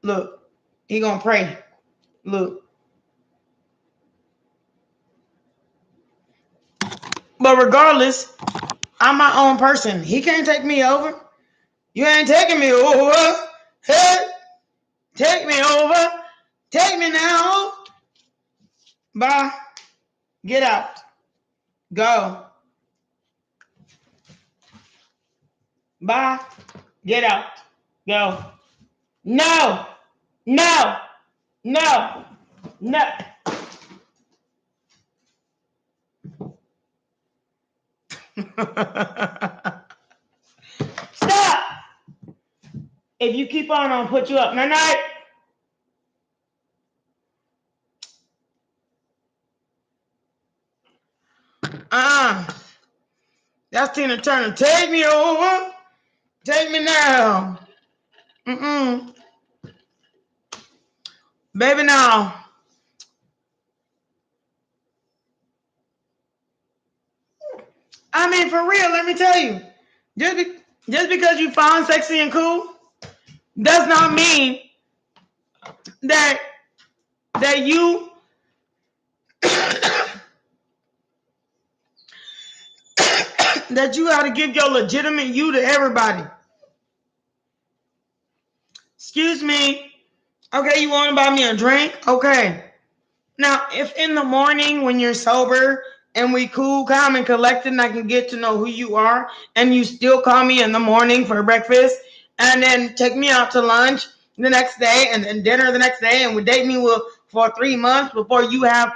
Look. He gonna pray. Look. But regardless, I'm my own person. He can't take me over. You ain't taking me over. Hey, take me over. Take me now. Bye. Get out. Go. Bye. Get out. Go. No. No. No. No. Stop. If you keep on, I'll put you up. Night night. That's Tina Turner. Take me over. Take me now. Baby, now. I mean, for real, let me tell you. Just because you find sexy and cool does not mean that you that you got to give your legitimate you to everybody. Excuse me. Okay, you want to buy me a drink? Okay. Now, if in the morning when you're sober and we cool, calm, and collected, and I can get to know who you are, and you still call me in the morning for breakfast, and then take me out to lunch the next day, and then dinner the next day, and would date me for 3 months before you have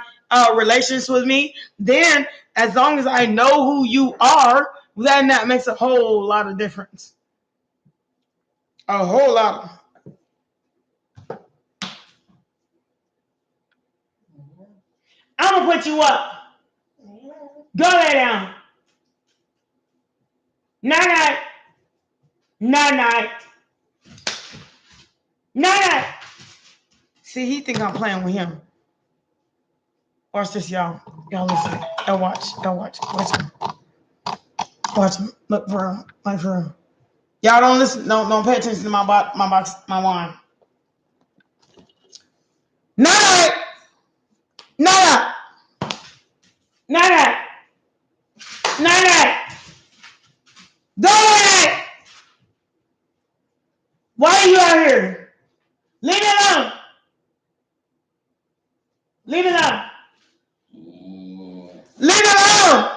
relations with me, then as long as I know who you are, then that makes a whole lot of difference. A whole lot. I'm gonna put you up. Go lay down. Night night. Night night. Night night. See, he think I'm playing with him. Watch this, y'all. Y'all listen. Y'all watch. Y'all watch. Listen. Watch him. Look for real. Like for real. Y'all don't listen. Don't pay attention to my wand. Nada. Nada. Nada. Nada. Go ahead. Why are you out here? Leave it alone. Leave it alone. Leave it alone.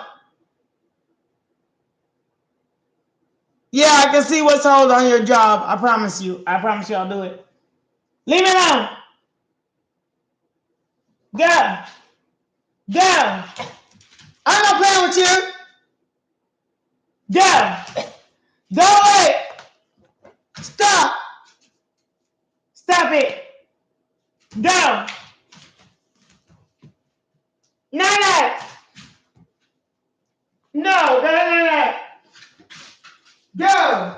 Yeah, I can see what's hold on your job. I promise you. I promise you I'll do it. Leave it alone. Go. Go. I'm not playing with you. Go. Go away. Stop. Stop it. Go. No. No. Go.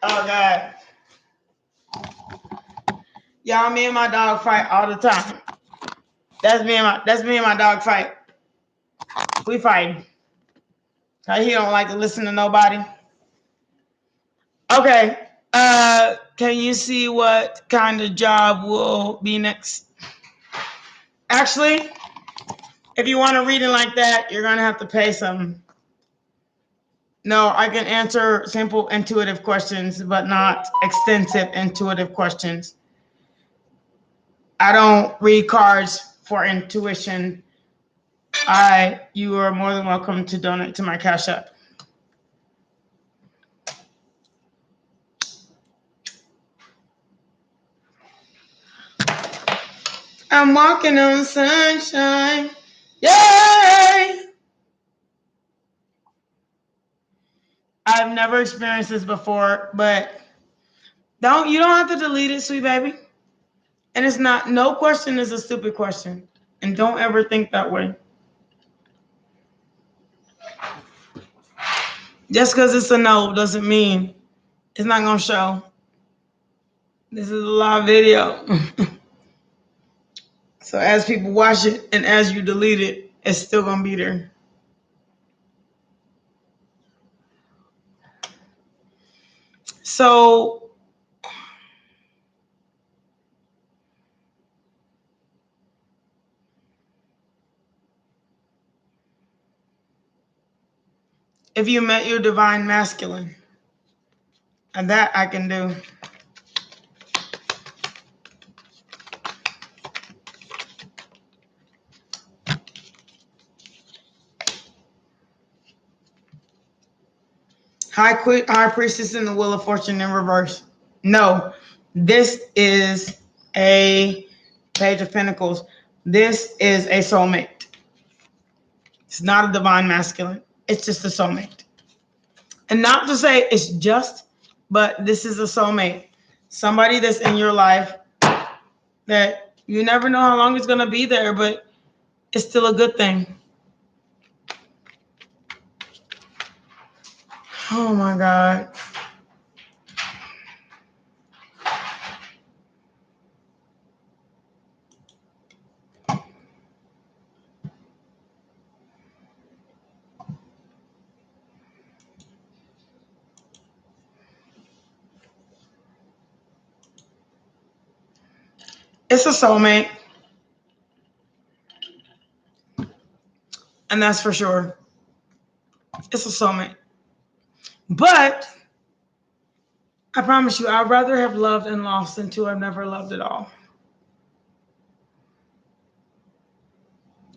Oh God. Y'all, me and my dog fight all the time. That's me and my dog fight. We fight. Cause he don't like to listen to nobody. Okay. Can you see what kind of job will be next? Actually, if you want to read it like that, you're gonna have to pay some. No, I can answer simple intuitive questions, but not extensive intuitive questions. I don't read cards for intuition. You are more than welcome to donate to my Cash App. I'm walking on sunshine. Yay! I've never experienced this before, but you don't have to delete it, sweet baby. And it's not, no question is a stupid question. And don't ever think that way. Just because it's a no doesn't mean it's not going to show. This is a live video. So as people watch it and as you delete it, it's still going to be there. So if you met your divine masculine, and that I can do. High Priestess in the Wheel of Fortune in reverse. No, this is a Page of Pentacles. This is a soulmate. It's not a divine masculine. It's just a soulmate. And not to say it's just, but this is a soulmate. Somebody that's in your life that you never know how long it's going to be there, but it's still a good thing. Oh my God. It's a soulmate. And that's for sure. It's a soulmate. But I promise you, I'd rather have loved and lost than to have never loved at all.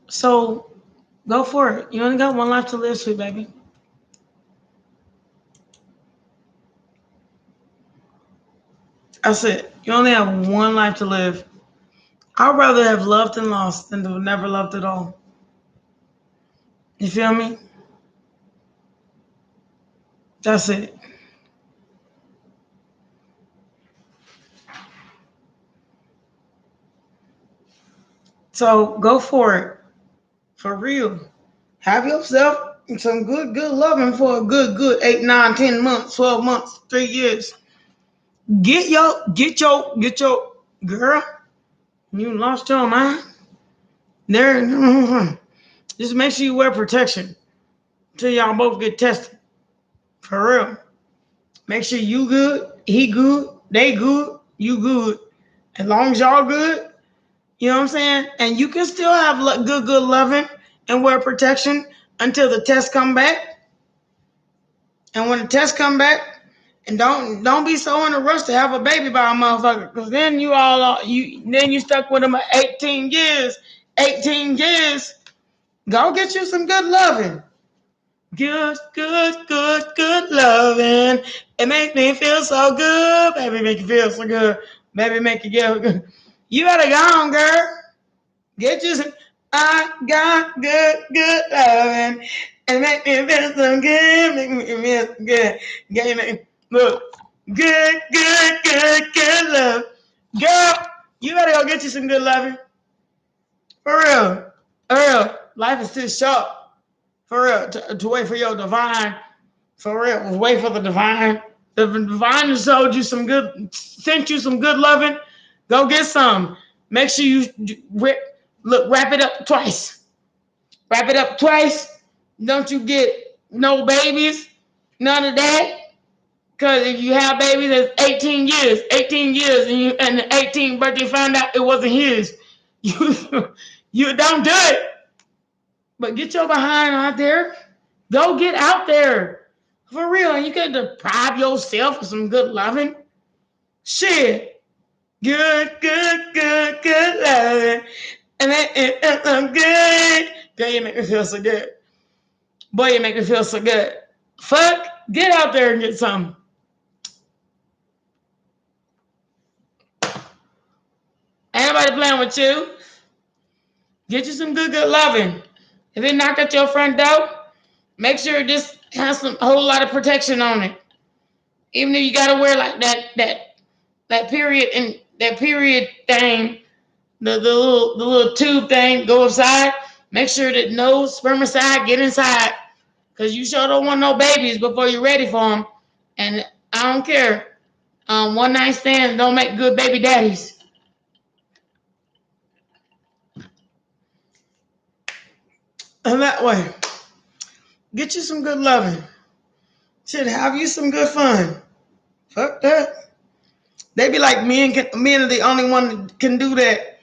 So go for it. You only got one life to live, sweet baby. That's it. You only have one life to live. I'd rather have loved and lost than to have never loved at all. You feel me? That's it. So go for it. For real. Have yourself some good loving for a good 8, 9, 10 months, 12 months, 3 years. Get your girl. You lost your mind. There, just make sure you wear protection till y'all both get tested. For real. Make sure you good, he good, they good, you good. As long as y'all good, you know what I'm saying? And you can still have good loving and wear protection until the test come back. And when the test come back, and don't be so in a rush to have a baby by a motherfucker, because then you stuck with them 18 years. 18 years. Go get you some good loving. Good loving. It makes me feel so good. Baby, make you feel so good. Baby, make you feel good. You better go on, girl. Get you some. I got good loving. And make me feel so good. Make me feel so good. Look. Good love. Girl, you better go get you some good loving. For real. For real. Life is too short. For real. To wait for your divine. For real. Wait for the divine. The divine showed you some good, sent you some good loving. Go get some. Make sure you wrap it up twice. Wrap it up twice. Don't you get no babies. None of that. Because if you have babies, it's 18 years. 18 years. And the 18th birthday found out it wasn't his. You don't do it. But get your behind out there. Go get out there. For real. And you can deprive yourself of some good loving. Shit. Good loving. And I'm good. Girl, you make me feel so good. Boy, you make me feel so good. Fuck. Get out there and get some. Ain't nobody playing with you. Get you some good loving. If it knock at your front door, make sure it just has a whole lot of protection on it. Even if you gotta wear like that period and that period thing, the little tube thing, go inside. Make sure that no spermicide get inside, cause you sure don't want no babies before you're ready for them. And I don't care. One night stands don't make good baby daddies. And that way, get you some good loving. Shit, have you some good fun. Fuck that. They be like, men are the only one that can do that.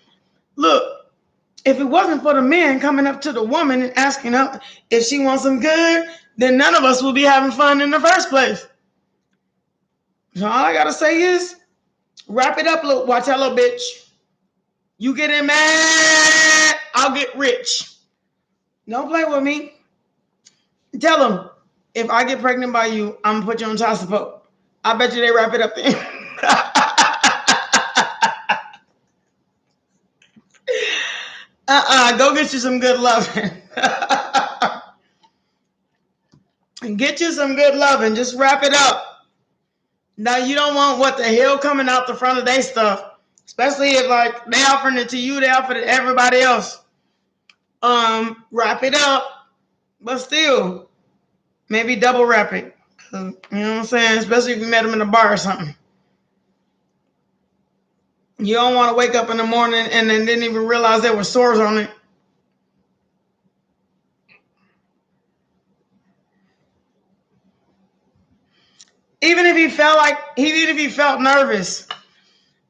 Look, if it wasn't for the men coming up to the woman and asking her if she wants some good, then none of us would be having fun in the first place. So all I gotta say is, wrap it up, look, watch out, little bitch. You getting mad, I'll get rich. Don't play with me. Tell them, if I get pregnant by you, I'm gonna put you on child support. I bet you they wrap it up then. Go get you some good loving. Get you some good loving. Just wrap it up. Now you don't want what the hell coming out the front of their stuff. Especially if like they offering it to you, they offered it to everybody else. Wrap it up. But still, maybe double wrap it. You know what I'm saying? Especially if you met them in a bar or something. You don't want to wake up in the morning and then didn't even realize there were sores on it. Even if he felt nervous,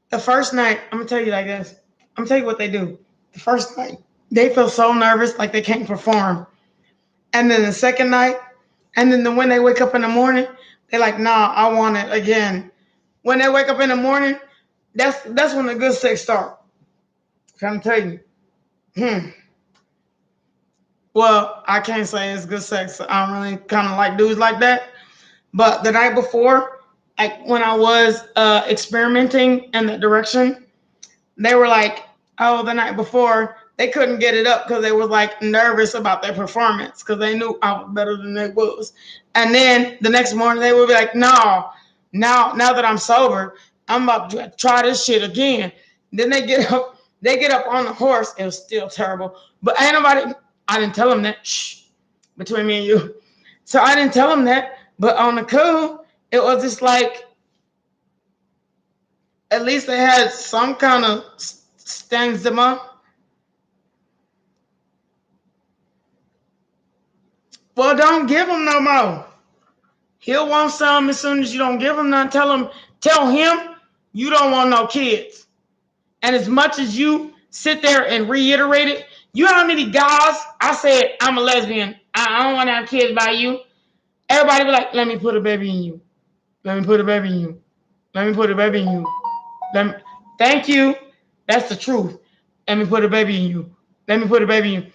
the first night, I'm gonna tell you like this. I'm gonna tell you what they do. The first night, they feel so nervous, like they can't perform. And then the second night, and then when they wake up in the morning, they're like, nah, I want it again. When they wake up in the morning, that's when the good sex starts. I'm telling you. Well, I can't say it's good sex. I don't really kind of like dudes like that. But the night before, like when I was experimenting in that direction, they were like, oh, the night before, they couldn't get it up because they were like nervous about their performance because they knew I was better than they was. And then the next morning, they would be like, no, now that I'm sober, I'm about to try this shit again. Then they get up on the horse. It was still terrible. But ain't nobody, I didn't tell them that. Shh, between me and you. So I didn't tell them that. But on the cool, it was just like, at least they had some kind of Stands them up. Well, don't give him no more. He'll want some as soon as you don't give him none. Tell him you don't want no kids. And as much as you sit there and reiterate it, you know how many guys I said, I'm a lesbian. I don't want to have kids by you. Everybody be like, let me put a baby in you. Let me put a baby in you. Let me put a baby in you. Thank you. That's the truth. Let me put a baby in you. Let me put a baby in you.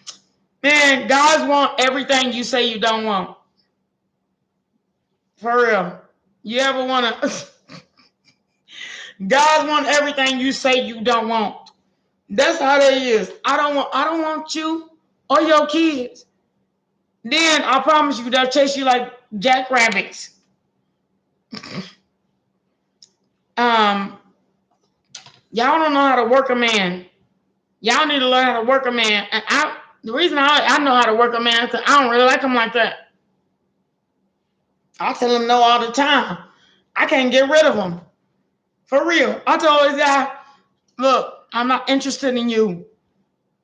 Man, guys want everything you say you don't want. For real. You ever want to... Guys want everything you say you don't want. That's how that is. I don't want you or your kids. Then I promise you they'll chase you like jackrabbits. Y'all don't know how to work a man. Y'all need to learn how to work a man. And the reason I know how to work a man is because I don't really like him like that. I tell him no all the time. I can't get rid of him. For real. I told this guy, look, I'm not interested in you.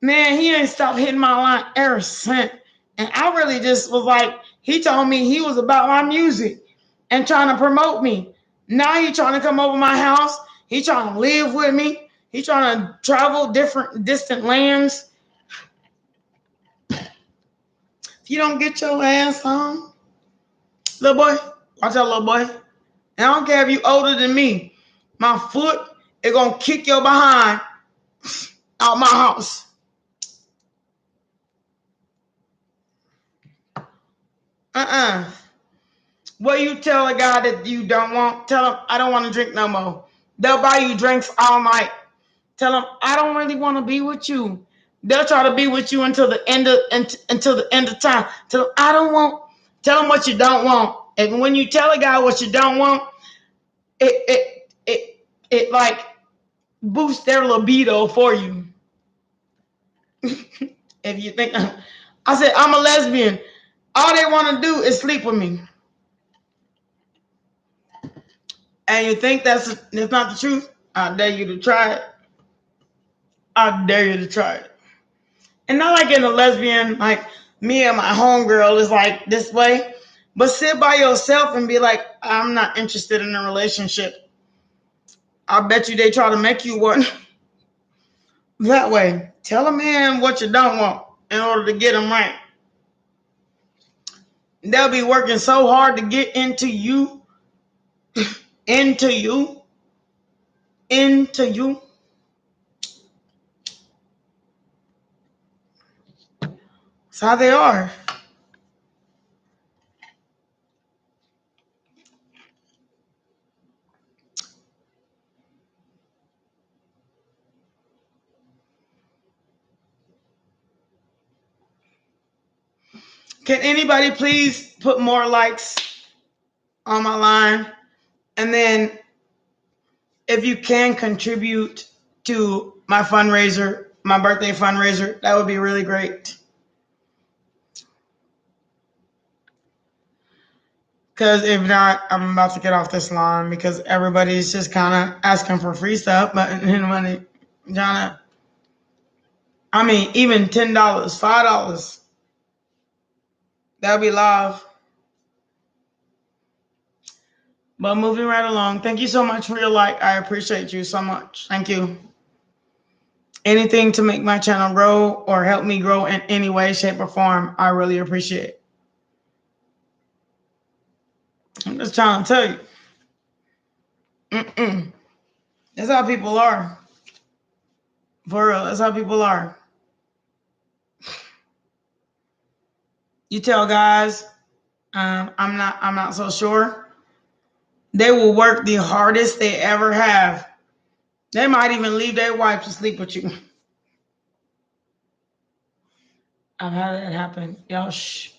Man, he ain't stopped hitting my line ever since. And I really just was like, he told me he was about my music and trying to promote me. Now he trying to come over my house. He trying to live with me. He trying to travel distant lands. If you don't get your ass home, little boy, watch out, little boy. And I don't care if you older than me. My foot is going to kick your behind out my house. What you tell a guy that you don't want, tell him, I don't want to drink no more. They'll buy you drinks all night. Tell him, I don't really want to be with you. They'll try to be with you until the end of time. Tell them what you don't want. And when you tell a guy what you don't want, it like boosts their libido for you. If you think, I said, I'm a lesbian. All they want to do is sleep with me. And you think that's not the truth? I dare you to try it. I dare you to try it. And not like in a lesbian, like me and my homegirl is like this way. But sit by yourself and be like, I'm not interested in a relationship. I bet you they try to make you one. That way. Tell a man what you don't want in order to get him right. They'll be working so hard to get into you. Into you. That's how they are. Can anybody please put more likes on my line? And then if you can contribute to my fundraiser, my birthday fundraiser, that would be really great. Because if not, I'm about to get off this line because everybody's just kind of asking for free stuff. But when even $10, $5, that'll be love. But moving right along, thank you so much for your like. I appreciate you so much. Thank you. Anything to make my channel grow or help me grow in any way, shape, or form, I really appreciate it. I'm just trying to tell you. That's how people are. For real, that's how people are. You tell guys, I'm not so sure. They will work the hardest they ever have. They might even leave their wife to sleep with you. I've had that happen. Y'all, shh.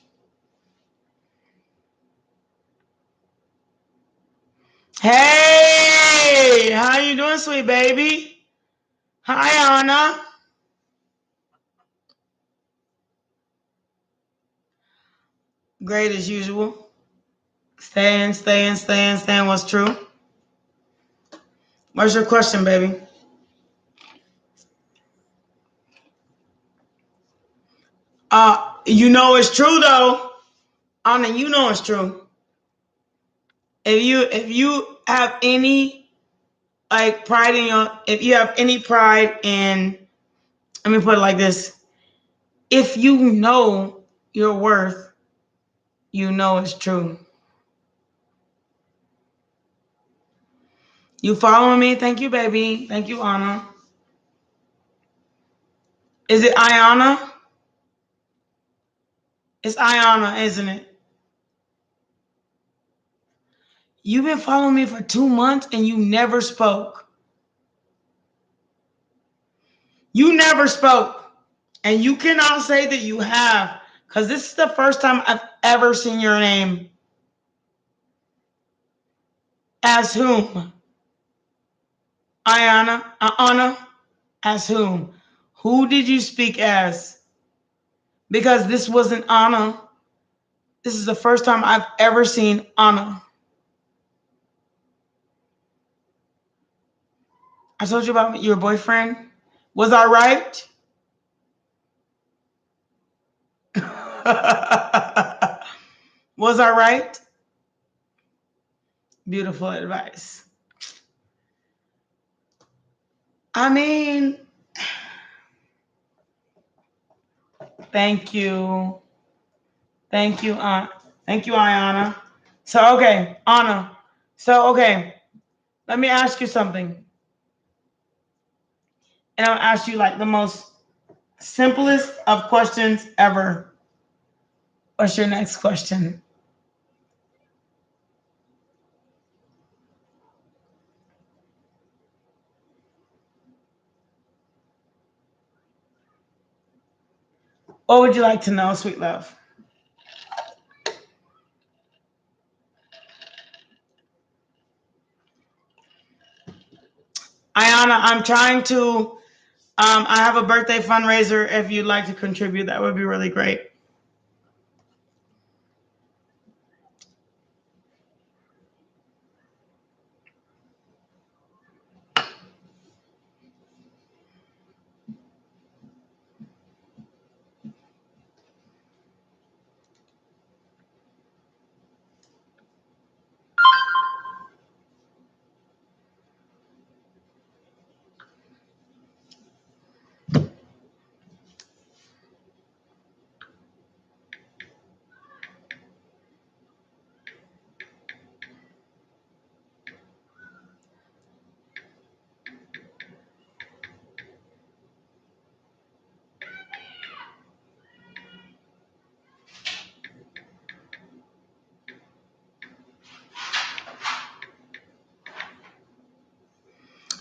Hey, how you doing, sweet baby? Hi, Anna. Great as usual. Staying. What's true? What's your question, baby? You know it's true though. Anna, you know it's true. If you have any like pride in your, if you have any pride in, let me put it like this: if you know your worth, you know it's true. You following me? Thank you, baby. Thank you, Anna. Is it Ayana? It's Ayana, isn't it? You've been following me for 2 months and you never spoke. You never spoke. And you cannot say that you have, because this is the first time I've ever seen your name. As whom? Ayana? Anna? As whom? Who did you speak as? Because this wasn't Anna. This is the first time I've ever seen Anna. I told you about your boyfriend. Was I right? Was I right? Beautiful advice. I mean, thank you. Thank you, Aunt. Thank you, Ayana. So, okay, Anna. So, okay, let me ask you something. And I'll ask you like the most simplest of questions ever. What's your next question? What would you like to know, sweet love? Ayana, I'm trying to, I have a birthday fundraiser. If you'd like to contribute, that would be really great.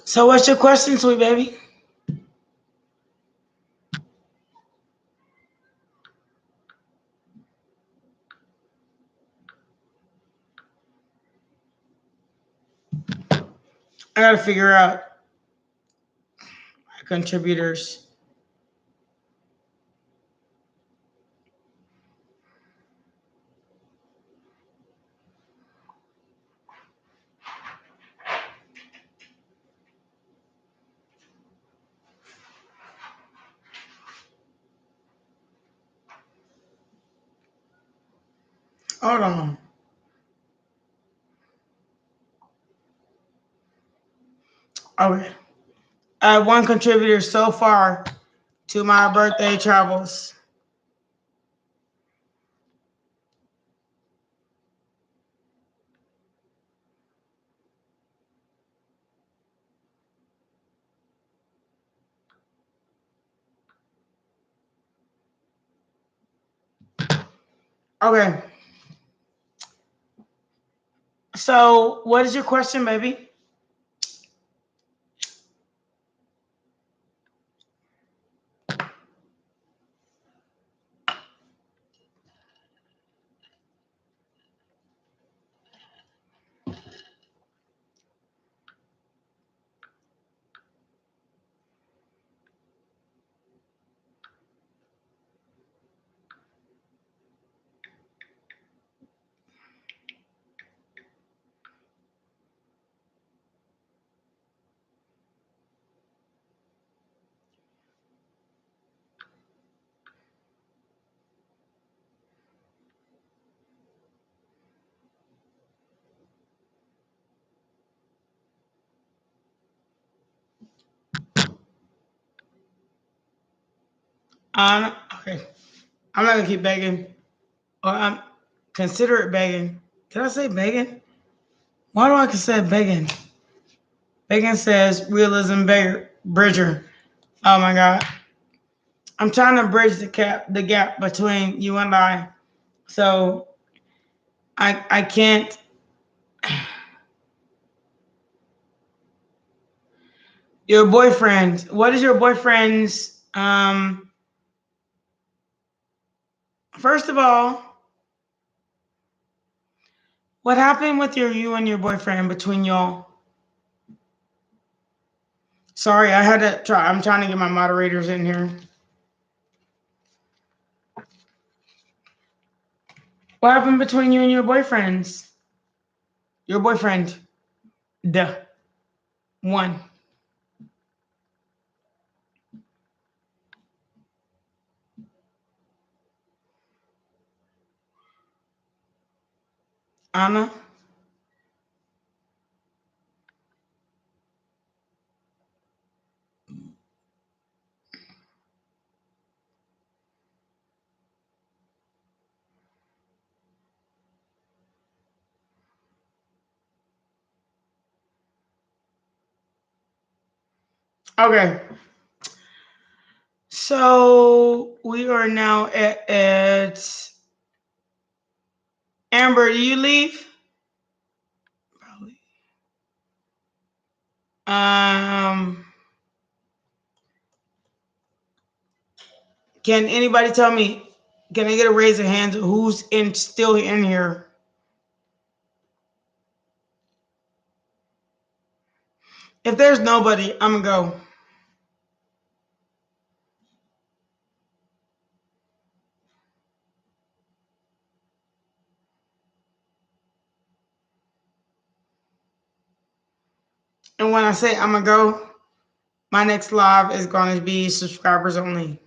So what's your question, sweet baby? I got to figure out my contributors. Hold on. Okay. I have one contributor so far to my birthday travels. Okay. So what is your question, baby? Okay. I'm not gonna keep begging. Or I'm consider it begging. Did I say begging? Why do I consider begging? Begging says realism bridger. Oh my God. I'm trying to bridge the gap between you and I. So I can't. Your boyfriend. What is your boyfriend's first of all, what happened with you and your boyfriend between y'all? Sorry, I had to try. I'm trying to get my moderators in here. What happened between you and your boyfriends? Your boyfriend. The one. Anna. Okay. So we are now at Amber, do you leave? Probably. Can anybody tell me? Can I get a raise of hands? Who's still in here? If there's nobody, I'm gonna go. And when I say I'm gonna go, my next live is going to be subscribers only.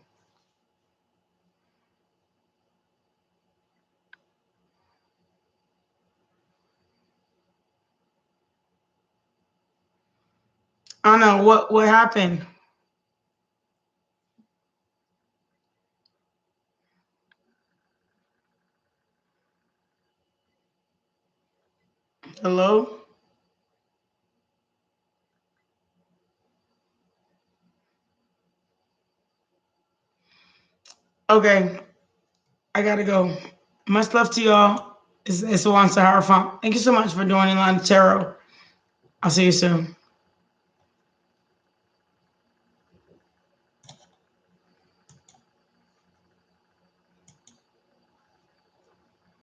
I don't know what happened. Hello? Okay, I gotta go. Much love to y'all. It's Juan Sahara Font. Thank you so much for joining Line Tarot. I'll see you soon.